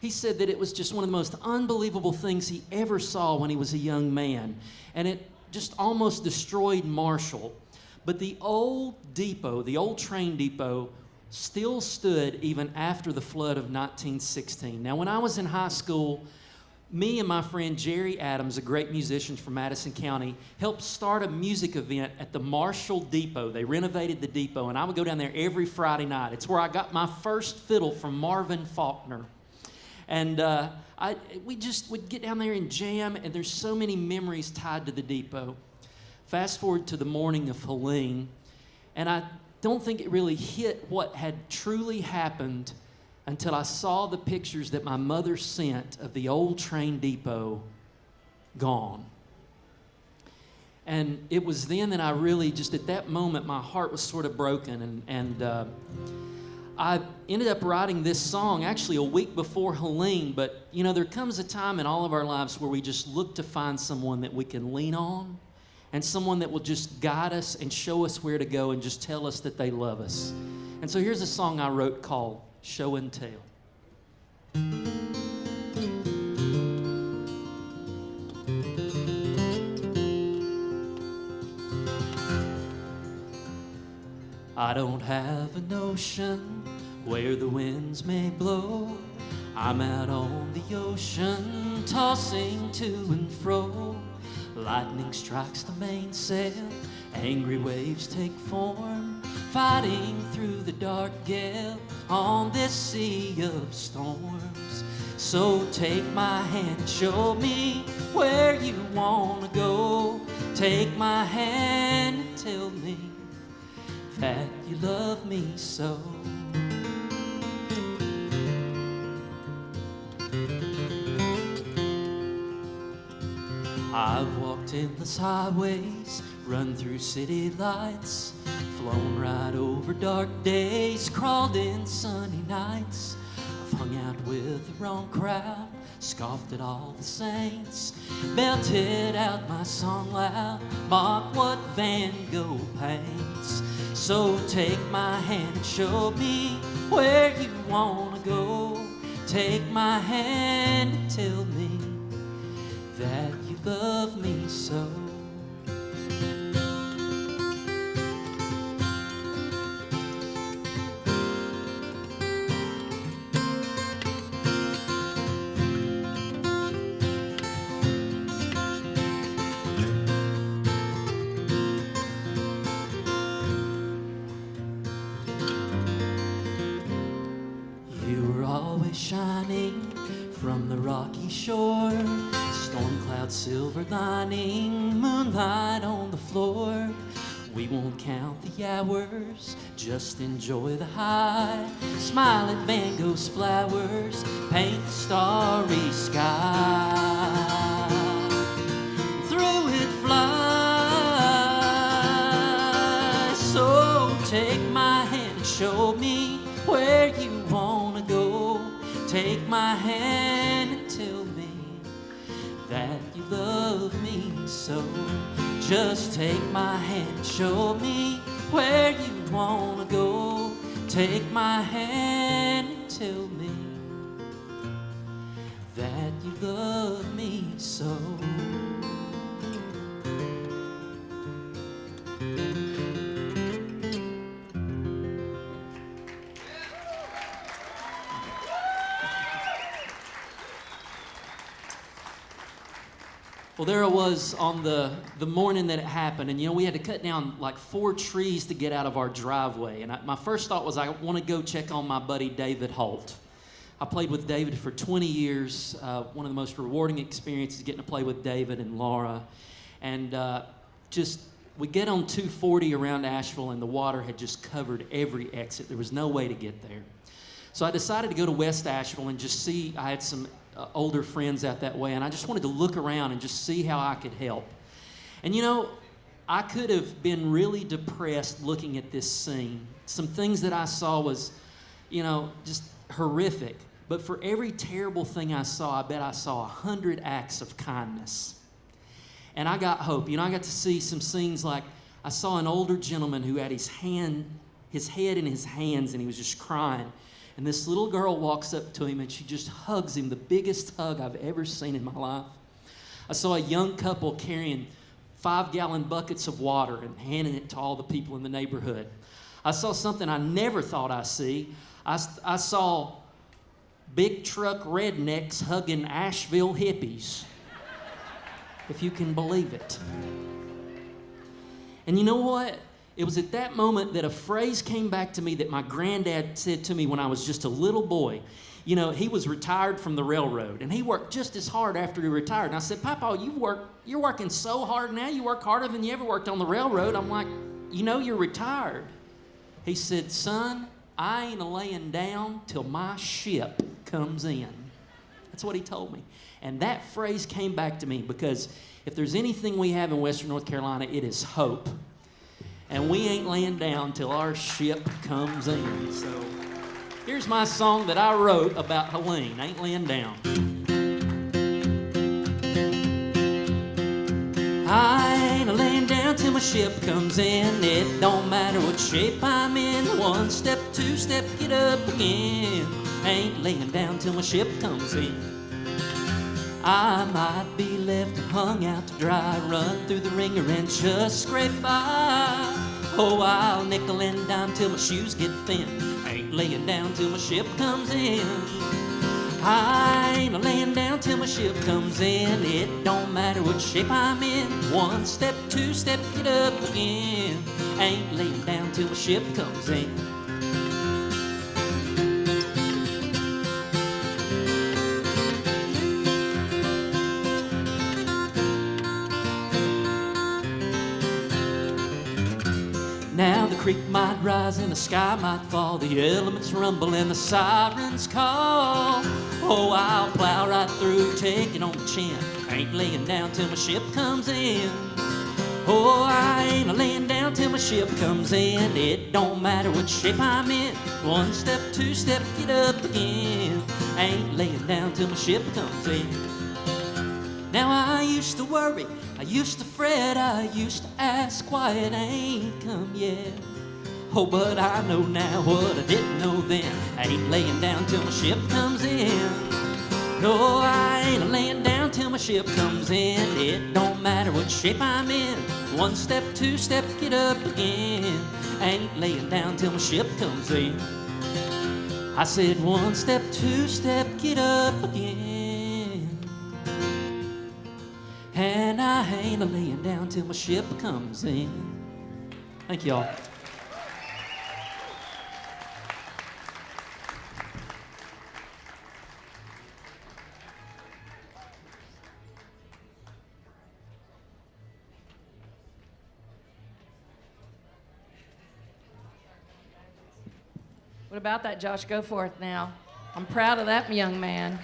He said that it was just one of the most unbelievable things he ever saw when he was a young man. And it just almost destroyed Marshall. But the old depot, the old train depot, still stood even after the flood of 1916. Now, when I was in high school, me and my friend Jerry Adams, a great musician from Madison County, helped start a music event at the Marshall Depot. They renovated the depot, and I would go down there every Friday night. It's where I got my first fiddle from Marvin Faulkner. And we just would get down there and jam, and there's so many memories tied to the depot. Fast forward to the morning of Helene, and I don't think it really hit what had truly happened until I saw the pictures that my mother sent of the old train depot gone. And it was then that I really, just at that moment, my heart was sort of broken. And I ended up writing this song actually a week before Helene. But, you know, there comes a time in all of our lives where we just look to find someone that we can lean on and someone that will just guide us and show us where to go and just tell us that they love us. And so here's a song I wrote called Show and Tell. I don't have a notion where the winds may blow. I'm out on the ocean, tossing to and fro. Lightning strikes the mainsail, angry waves take form, fighting through the dark gale on this sea of storms. So take my hand, show me where you wanna go. Take my hand and tell me that you love me so. I've walked endless highways, run through city lights, flown right over dark days, crawled in sunny nights. I've hung out with the wrong crowd, scoffed at all the saints, belted out my song loud, mocked what Van Gogh paints. So take my hand and show me where you wanna go. Take my hand and tell me that you love me so. Shining from the rocky shore, storm cloud silver lining, moonlight on the floor. We won't count the hours, just enjoy the high. Smile at Van Gogh's flowers, paint the starry sky. Through it fly. So take my hand and show me where you wanna go. Take my hand and tell me that you love me so. Just take my hand and show me where you wanna go. Take my hand and tell me that you love me so. Well, there I was on the morning that it happened, and we had to cut down like 4 trees to get out of our driveway. And my first thought was I want to go check on my buddy David Holt. I played with David for 20 years, one of the most rewarding experiences getting to play with David and Laura. And we get on 240 around Asheville, and the water had just covered every exit. There was no way to get there. So I decided to go to West Asheville and just see. I had some older friends out that way, and I just wanted to look around and just see how I could help. And I could have been really depressed looking at this scene. Some things that I saw was, just horrific. But for every terrible thing I saw, I bet I saw 100 acts of kindness. And I got hope. I got to see some scenes like I saw an older gentleman who had his head in his hands, and he was just crying. And this little girl walks up to him, and she just hugs him, the biggest hug I've ever seen in my life. I saw a young couple carrying 5-gallon buckets of water and handing it to all the people in the neighborhood. I saw something I never thought I'd see. I saw big truck rednecks hugging Asheville hippies, if you can believe it. And you know what? It was at that moment that a phrase came back to me that my granddad said to me when I was just a little boy. He was retired from the railroad, and he worked just as hard after he retired. And I said, Papa, you're working so hard now. You work harder than you ever worked on the railroad. I'm like, you're retired. He said, son, I ain't a-laying down till my ship comes in. That's what he told me. And that phrase came back to me because if there's anything we have in Western North Carolina, it is hope. And we ain't laying down till our ship comes in. So here's my song that I wrote about Helene, Ain't Laying Down. I ain't laying till my ship comes in. It don't matter what shape I'm in. One step, two step, get up again. Ain't laying down till my ship comes in. I might be left hung out to dry, run through the ringer and just scrape by. Oh, I'll nickel and dime till my shoes get thin. Ain't laying down till my ship comes in. I ain't laying down till my ship comes in. It don't matter what shape I'm in. One step, two step, get up again. Ain't laying down till my ship comes in. Now the creek might rise and the sky might fall, the elements rumble and the sirens call. Oh, I'll plow right through, take it on the chin. Ain't laying down till my ship comes in. Oh, I ain't laying down till my ship comes in. It don't matter what shape I'm in. One step, two step, get up again. Ain't laying down till my ship comes in. Now I used to worry, I used to fret, I used to ask why it ain't come yet. Oh, but I know now what I didn't know then. I ain't laying down till my ship comes in. No, I ain't laying down till my ship comes in. It don't matter what shape I'm in. One step, two step, get up again. I ain't laying down till my ship comes in. I said one step, two step, get up again. And I ain't laying down till my ship comes in. Thank y'all. What about that Josh Goforth now? I'm proud of that young man.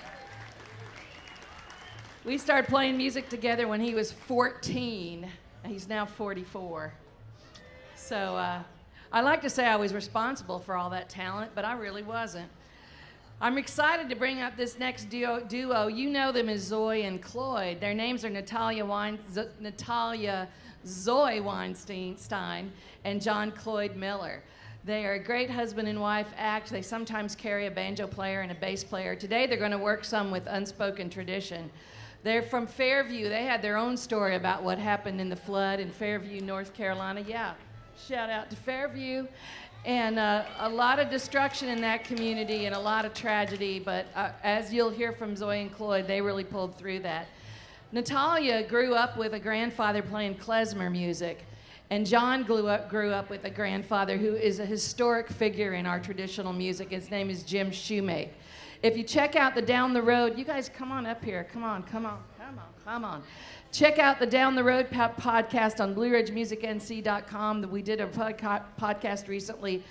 We started playing music together when he was 14, and he's now 44. So I like to say I was responsible for all that talent, but I really wasn't. I'm excited to bring up this next duo. You know them as Zoe and Cloyd. Their names are Natalia Zoe Weinstein and John Cloyd Miller. They are a great husband and wife act. They sometimes carry a banjo player and a bass player. Today they're going to work some with Unspoken Tradition. They're from Fairview. They had their own story about what happened in the flood in Fairview, North Carolina. Yeah, shout out to Fairview. And a lot of destruction in that community and a lot of tragedy, but as you'll hear from Zoe and Cloyd, they really pulled through that. Natalia grew up with a grandfather playing klezmer music, and John grew up with a grandfather who is a historic figure in our traditional music. His name is Jim Shoemake. If you check out the Down the Road, you guys come on up here. Come on. Check out the Down the Road podcast on BlueRidgeMusicNC.com. We did a podcast recently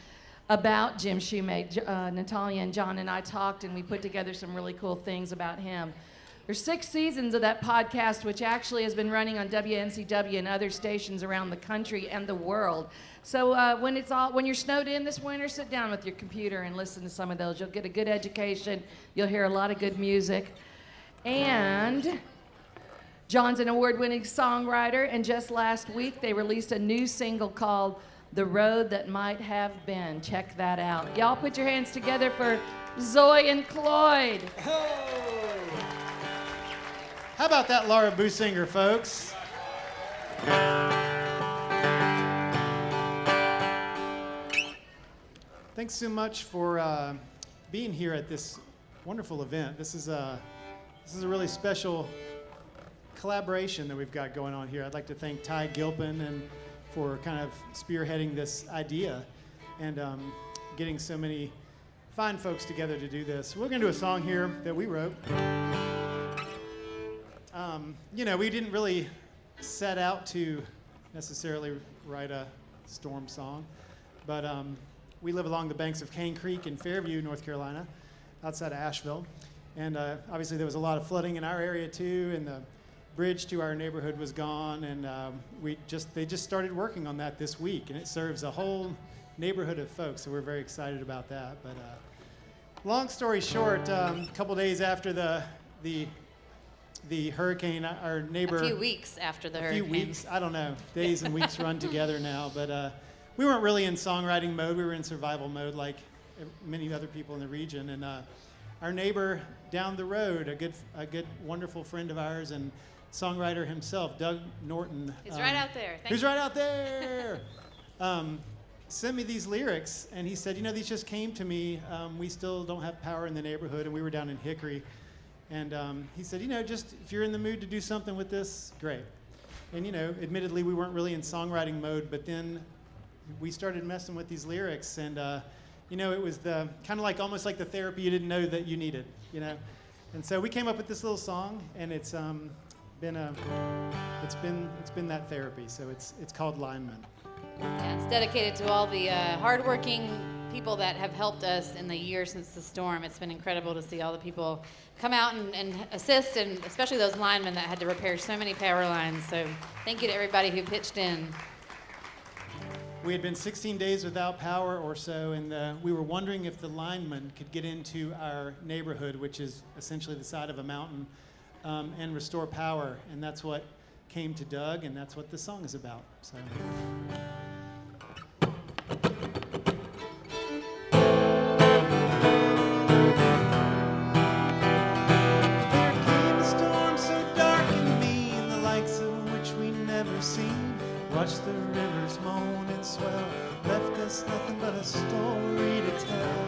about Jim Shoemake. Natalia and John and I talked, and we put together some really cool things about him. There's 6 seasons of that podcast, which actually has been running on WNCW and other stations around the country and the world. So when you're snowed in this winter, sit down with your computer and listen to some of those. You'll get a good education. You'll hear a lot of good music. And John's an award-winning songwriter, and just last week they released a new single called The Road That Might Have Been. Check that out. Y'all put your hands together for Zoe and Cloyd. How about that Laura Boosinger, folks? Thanks so much for being here at this wonderful event. This is a really special collaboration that we've got going on here. I'd like to thank Ty Gilpin and for kind of spearheading this idea and getting so many fine folks together to do this. We're going to do a song here that we wrote. We didn't really set out to necessarily write a storm song, but we live along the banks of Cane Creek in Fairview, North Carolina, outside of Asheville. And obviously there was a lot of flooding in our area too, and the bridge to our neighborhood was gone, and they just started working on that this week, and it serves a whole neighborhood of folks, so we're very excited about that. But long story short, a couple days after the the hurricane, our neighbor. A few weeks after the a hurricane. few weeks, I don't know. Days and weeks run together now, but we weren't really in songwriting mode. We were in survival mode like many other people in the region. And our neighbor down the road, a good, wonderful friend of ours and songwriter himself, Doug Norton. He's right out there. Who's right out there? Sent me these lyrics, and he said, these just came to me. We still don't have power in the neighborhood, and we were down in Hickory. And he said, just if you're in the mood to do something with this, great. And, admittedly, we weren't really in songwriting mode, but then we started messing with these lyrics, and, it was the kind of like almost like the therapy you didn't know that you needed, And so we came up with this little song, and it's been that therapy. So it's called Lineman. Yeah, it's dedicated to all the hardworking people that have helped us in the year since the storm. It's been incredible to see all the people come out and assist, and especially those linemen that had to repair so many power lines. So thank you to everybody who pitched in. We had been 16 days without power or so, and we were wondering if the linemen could get into our neighborhood, which is essentially the side of a mountain, and restore power. And that's what came to Doug, and that's what the song is about. So. Watched the rivers moan and swell, left us nothing but a story to tell.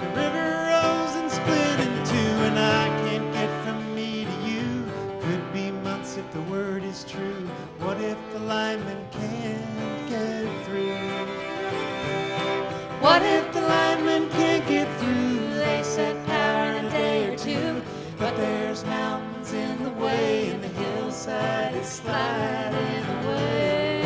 The river rose and split in two, and I can't get from me to you. Could be months if the word is true. What if the lineman can't get through? What if the lineman can't get through? They set power in a day or two, but there's mountains in the way, and the hillside is sliding away.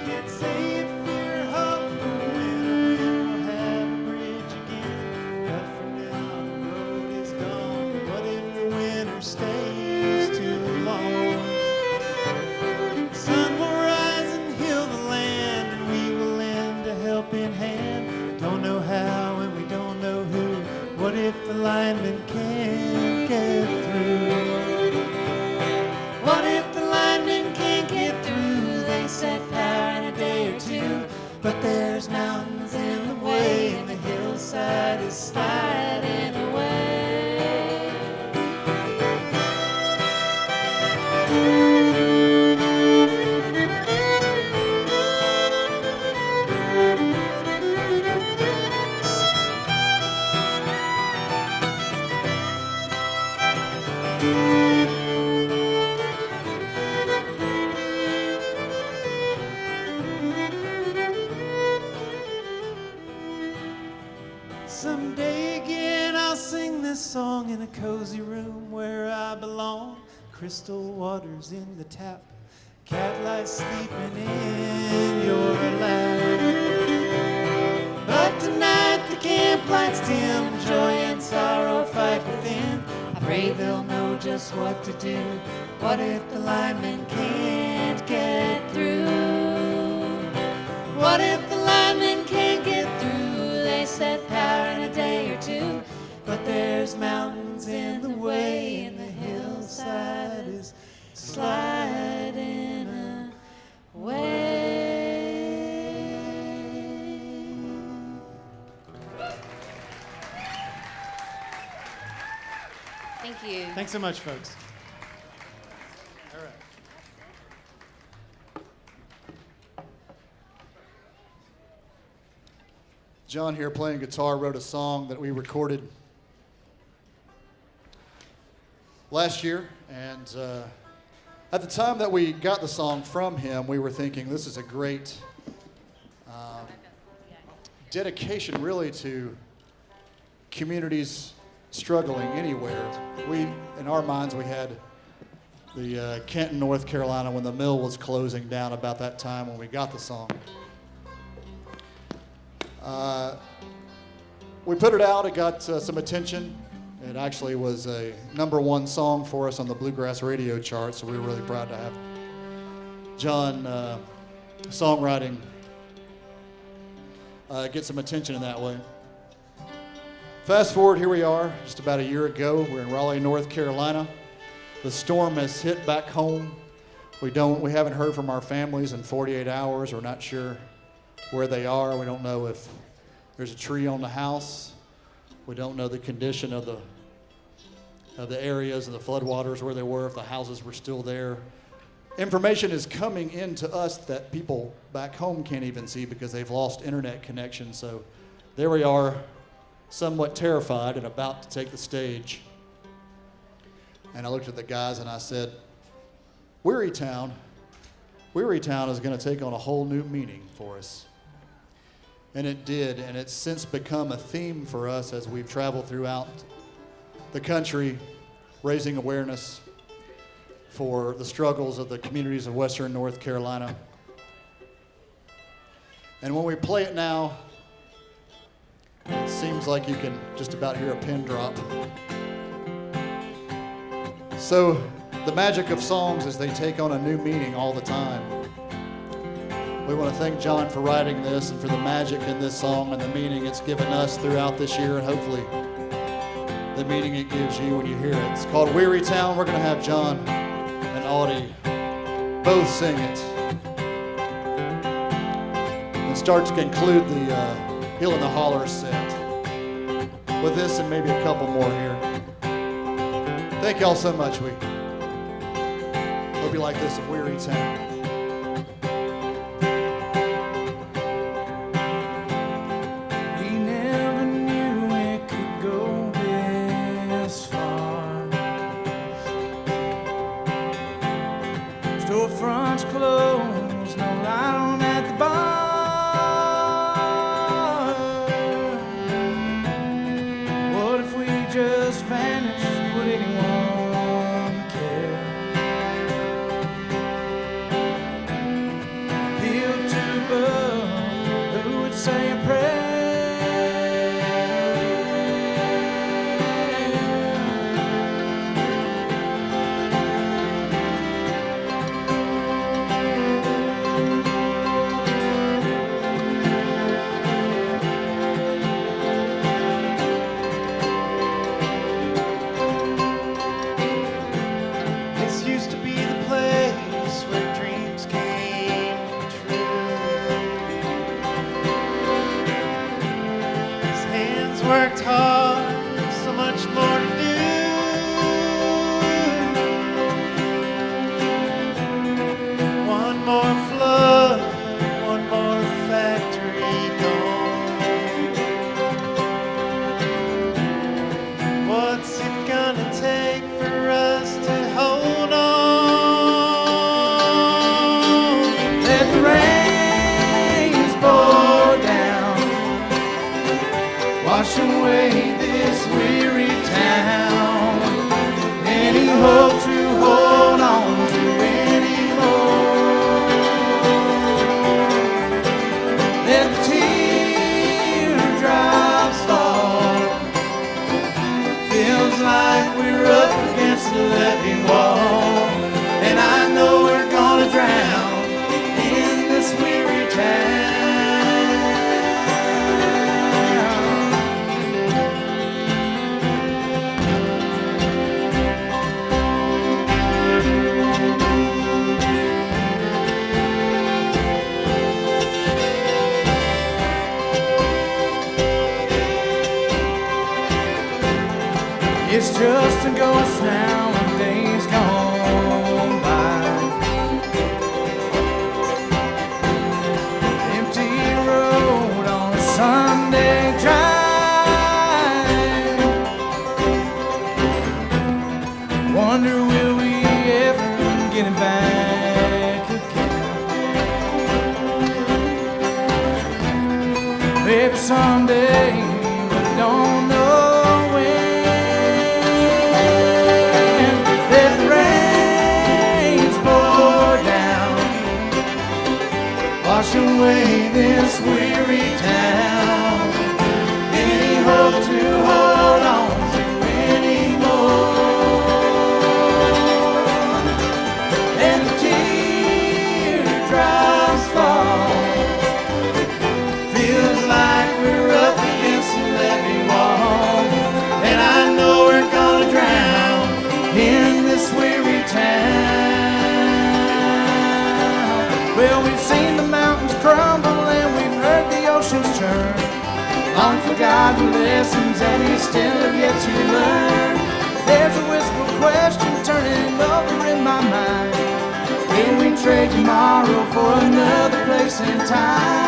Can't say if we're hoping we'll have a bridge again, but for now the road is gone. What if the winter stays too long? The sun will rise and heal the land, and we will lend a helping hand. Don't know how and we don't know who. What if the lineman can't get through? What if the lineman can't get through? They set power in a day or two, but there's mountains in the way, and the hillside is sliding away. Someday again I'll sing this song in a cozy room where I belong. Crystal waters in the tap, cat lies sleeping in your lap. But tonight the camp lights dim, joy and sorrow fight within. I pray they'll know just what to do. What if the lineman can't get through? What if the lineman can't get through? They set power in a day or two, but there's mountains in the way, and the hillside is sliding away. Thank you. Thanks so much, folks. All right. John here playing guitar wrote a song that we recorded last year, and at the time that we got the song from him, we were thinking this is a great dedication really to communities struggling anywhere. In our minds, we had the Kenton, North Carolina, when the mill was closing down about that time when we got the song. We put it out, it got some attention. It actually was a #1 song for us on the Bluegrass radio chart, so we were really proud to have John songwriting get some attention in that way. Fast forward, here we are, just about a year ago. We're in Raleigh, North Carolina. The storm has hit back home. We haven't heard from our families in 48 hours. We're not sure where they are. We don't know if there's a tree on the house. We don't know the condition of the areas and the floodwaters where they were, if the houses were still there. Information is coming into us that people back home can't even see because they've lost internet connection. So there we are, somewhat terrified and about to take the stage. And I looked at the guys and I said, Wearytown is going to take on a whole new meaning for us. And it did, and it's since become a theme for us as we've traveled throughout the country, raising awareness for the struggles of the communities of Western North Carolina. And when we play it now, it seems like you can just about hear a pin drop. So the magic of songs is they take on a new meaning all the time. We want to thank John for writing this and for the magic in this song and the meaning it's given us throughout this year, and hopefully the meaning it gives you when you hear it. It's called Wearytown. We're going to have John and Audie both sing it. And start to conclude the Hill and the Hollers set with this and maybe a couple more here. Thank y'all so much. We hope you like this at Wearytown. Storefronts closed, no light on at the bar. What if we just vanished? Would anyone care? Appeal to above, who would say a prayer? Worked hard, so much more to do. One more flood, one more factory gone. What's it gonna take for us to hold on? Let the rains pour down, wash away this weary town. Any hope to hold on to anymore? Let the teardrops fall. Feels like we're up against the levee wall, and I know we're gonna drown in this weary town. It's just a ghost now and days gone by. Empty road on a Sunday drive. Wonder will we ever get it back again? Maybe someday, but I don't know when. about the lessons that we still have yet to learn. There's a wistful question turning over in my mind. Will we trade tomorrow for another place and time?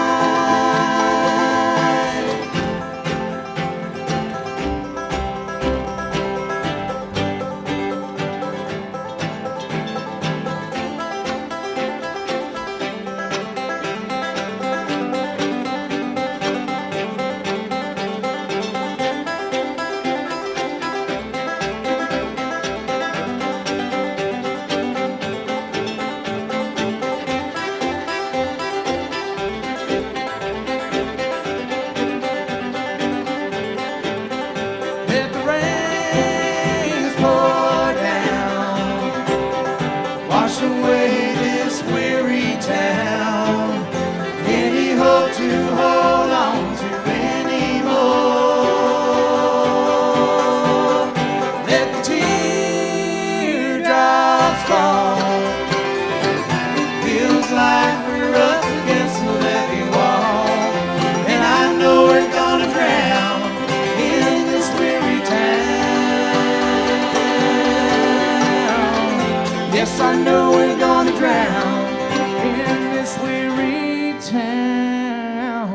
I know we're gonna drown in this weary town.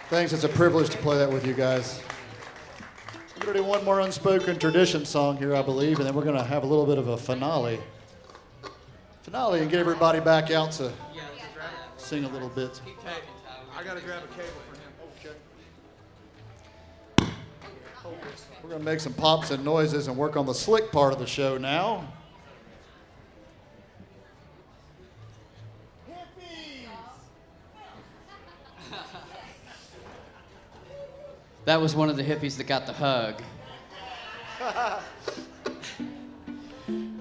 Thanks, it's a privilege to play that with you guys. We're gonna do one more Unspoken Tradition song here, I believe, and then we're gonna have a little bit of a finale. And get everybody back out to sing a little bit. I gotta grab a cable for him. We're going to make some pops and noises and work on the slick part of the show now. That was one of the hippies that got the hug.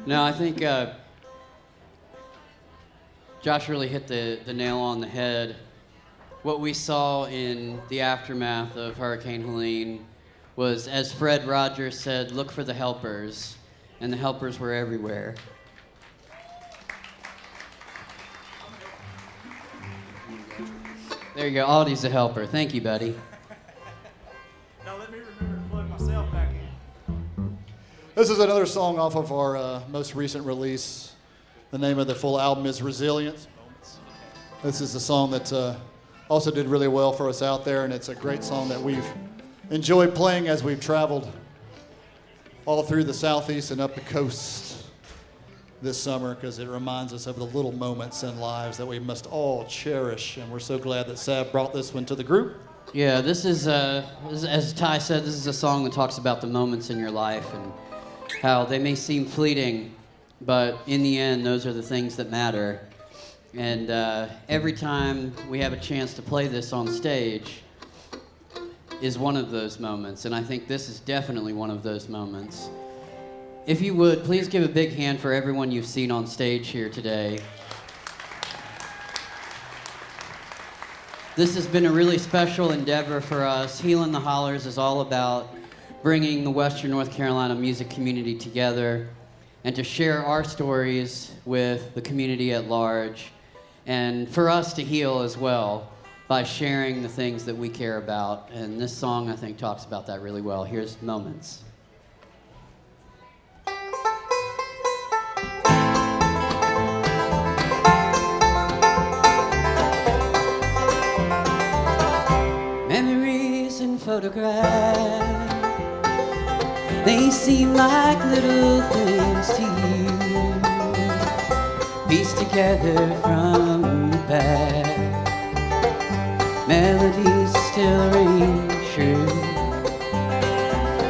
No, I think Josh really hit the nail on the head. What we saw in the aftermath of Hurricane Helene was, as Fred Rogers said, look for the helpers, and the helpers were everywhere. There you go, Audie's a helper. Thank you, buddy. Now let me remember to plug myself back in. This is another song off of our most recent release. The name of the full album is Resilience. This is a song that also did really well for us out there, and it's a great song that we've enjoyed playing as we've traveled all through the Southeast and up the coast this summer, because it reminds us of the little moments in lives that we must all cherish, and we're so glad that Sav brought this one to the group. Yeah, this is, as Ty said, this is a song that talks about the moments in your life and how they may seem fleeting, but in the end, those are the things that matter. And every time we have a chance to play this on stage is one of those moments, and I think this is definitely one of those moments. If you would, please give a big hand for everyone you've seen on stage here today. This has been a really special endeavor for us. Healing the Hollers is all about bringing the Western North Carolina music community together and to share our stories with the community at large, and for us to heal as well by sharing the things that we care about. And this song, I think, talks about that really well. Here's Moments. Memories and photographs, they seem like little things to you, pieced together from the past. Melodies still ring true,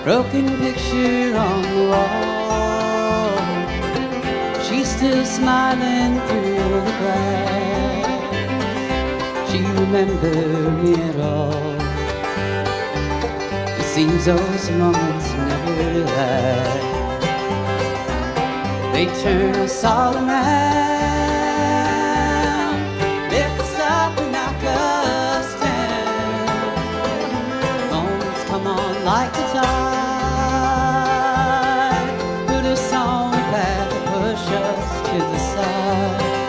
broken picture on the wall. She's still smiling through the glass. She remembered me at all. It seems those moments never last. They turn us all around, lift us up and knock us down. Moments come on like the tide, put us on the path, push us to the side.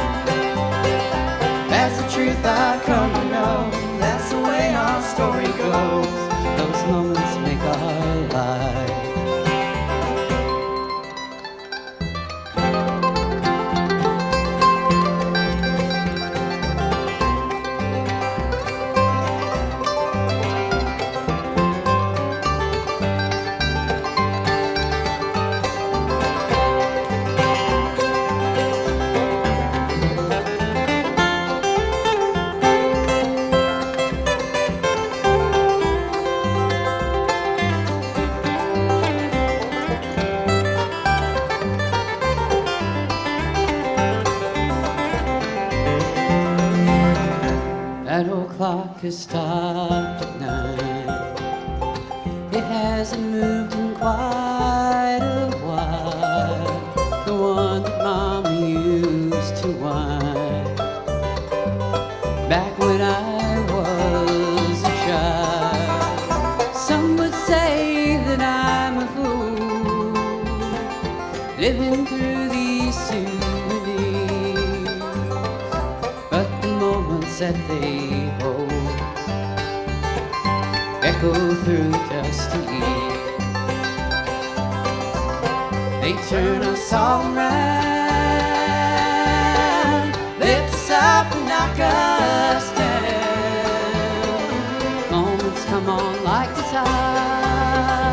That old clock has stopped at 9. It hasn't moved in quite a while. The one that Mama used to wind back when I was a child. Some would say that I'm a fool living through these souvenirs, but the moments that they hold echo through destiny. They turn us all around, lift us up and knock us down. Moments come on like the tide,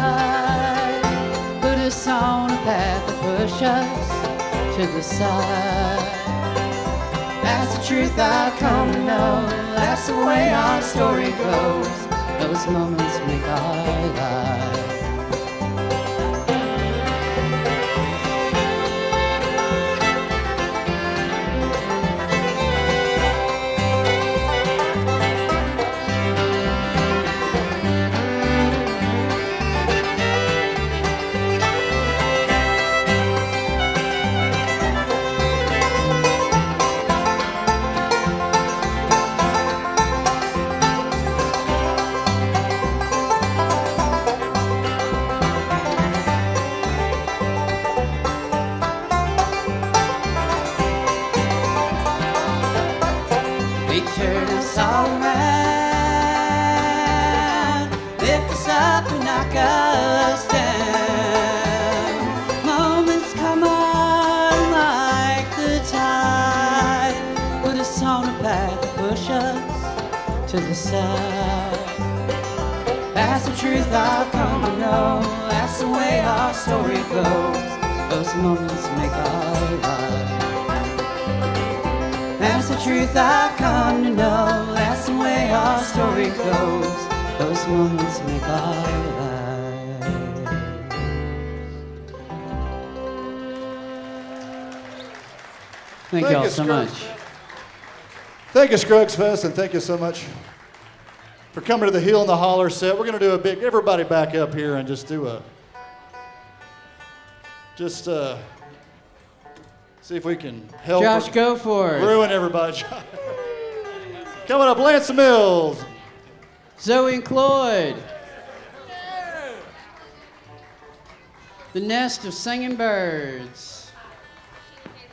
put us on a path to push us to the side. That's the truth I've come to know. That's the way our story goes. Those moments make our life. To the side. That's the truth I've come to know. That's the way our story goes. Those moments make our life. That's the truth I've come to know. That's the way our story goes. Those moments make our life. Thank you all so much. Thank you, Scruggs Fest, and thank you so much for coming to the Heel and the Holler set. We're going to do a big, everybody back up here and just do a, see if we can help. Josh Goforth. Ruin everybody. Coming up, Lance Mills. Zoe Cloyd. The Nest of Singing Birds.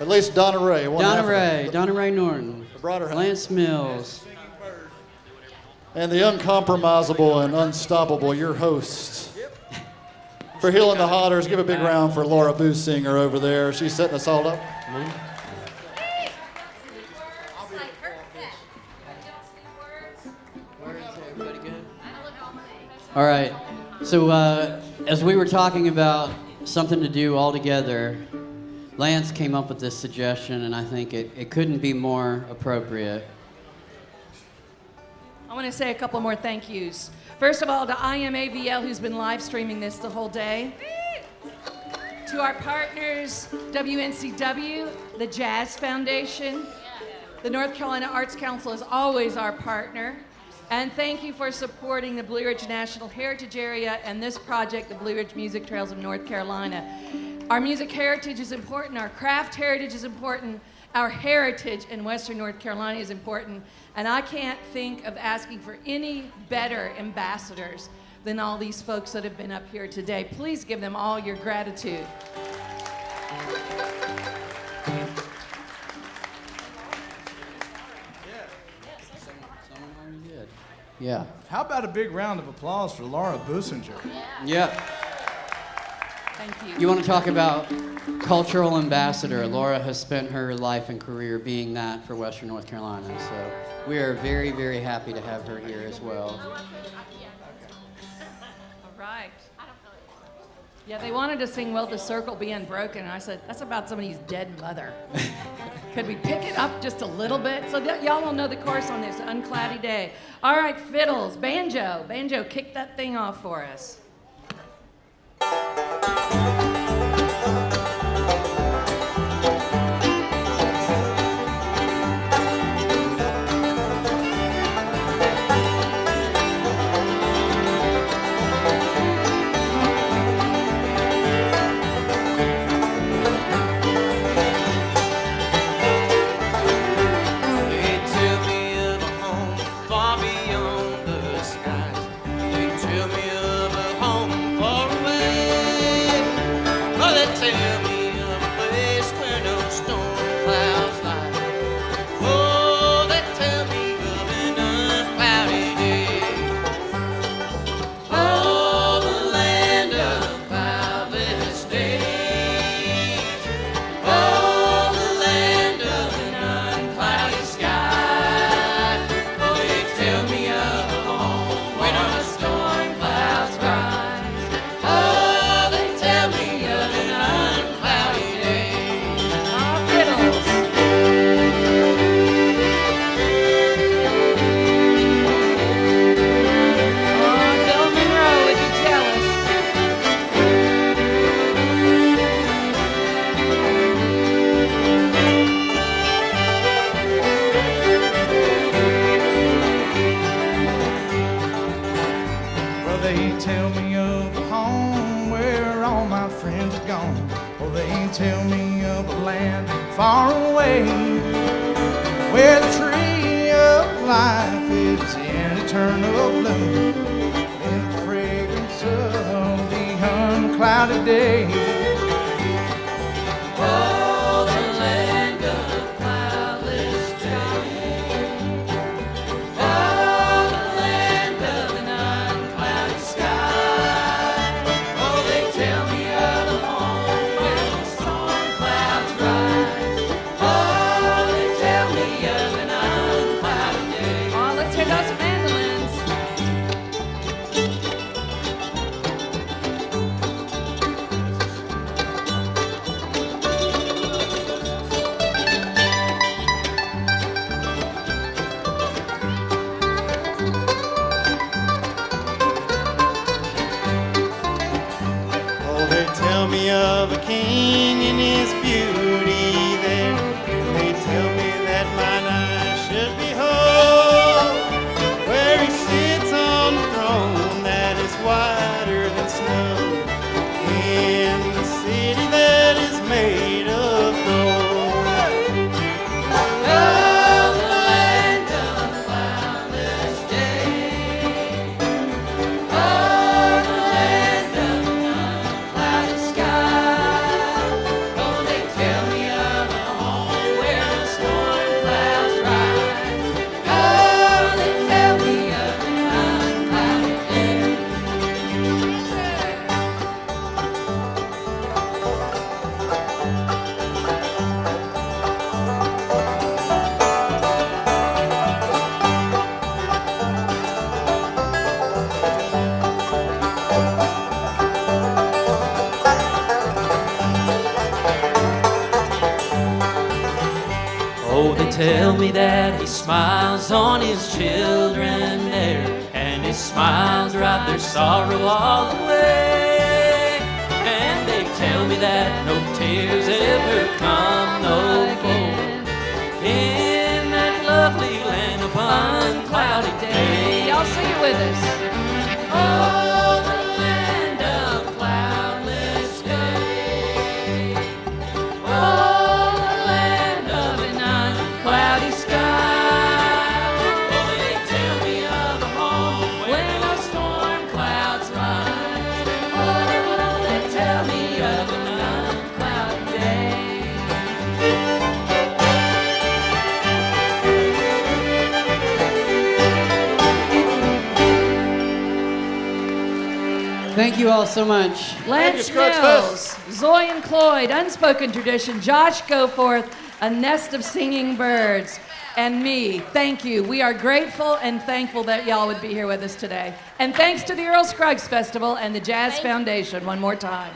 At least Donna Ray. Donna Ray Norton. Lance Mills. And the uncompromisable and unstoppable, your hosts. For Heel and the Hollers, give a big round for Laura Boosinger over there. She's setting us all up. All right. So as we were talking about something to do all together, Lance came up with this suggestion, and I think it couldn't be more appropriate. I want to say a couple more thank yous. First of all, to IMAVL, who's been live streaming this the whole day. To our partners, WNCW, the Jazz Foundation, the North Carolina Arts Council is always our partner. And thank you for supporting the Blue Ridge National Heritage Area and this project, the Blue Ridge Music Trails of North Carolina. Our music heritage is important, our craft heritage is important, our heritage in Western North Carolina is important, and I can't think of asking for any better ambassadors than all these folks that have been up here today. Please give them all your gratitude. Yeah. How about a big round of applause for Laura Boosinger? Yeah. Thank you. You want to talk about cultural ambassador? Laura has spent her life and career being that for Western North Carolina, so we are very, very happy to have her here as well. All right. Yeah, they wanted to sing Will the Circle Be Unbroken, and I said, that's about somebody's dead mother. Could we pick it up just a little bit so that y'all will know the chorus on this uncloudy day? All right, fiddles, banjo. Banjo, kick that thing off for us. tell me of a home where all my friends are gone. Oh, they tell me of a land far away, where the tree of life is in eternal bloom, in the fragrance of the unclouded day. Oh, the land of cloudless day. Oh, the land of an unclouded sky. Oh, they tell me of a home where the storm clouds rise. Oh, they tell me of an unclouded day. Oh, let's hear those mandolins. Oh, they tell me of a king and his beauty there. They tell me that mine eyes should behold, where he sits on a throne that is whiter than snow, in the city that is made of gold. Oh, the land of cloudless day. Oh, the land of an unclouded sky. Oh, they tell me of a home where the storm clouds rise. Oh, they tell me of an unclouded day. Oh, they tell me that he smiles on his children there, and his smiles drive their sorrow all away. And they tell me that no tears ever come no more in that lovely land of unclouded day. Y'all sing it with us. Oh, the land of cloudless day. Oh, the land of an uncloudy sky. Oh, they tell me of a home when the storm clouds rise. Oh, they tell me of an unclouded day. Thank you all so much. Lance Scruggs Mills, Zoe Cloyd, Unspoken Tradition, Josh Goforth, A Nest of Singing Birds, and me. Thank you. We are grateful and thankful that y'all would be here with us today. And thanks to the Earl Scruggs Festival and the Jazz Foundation one more time.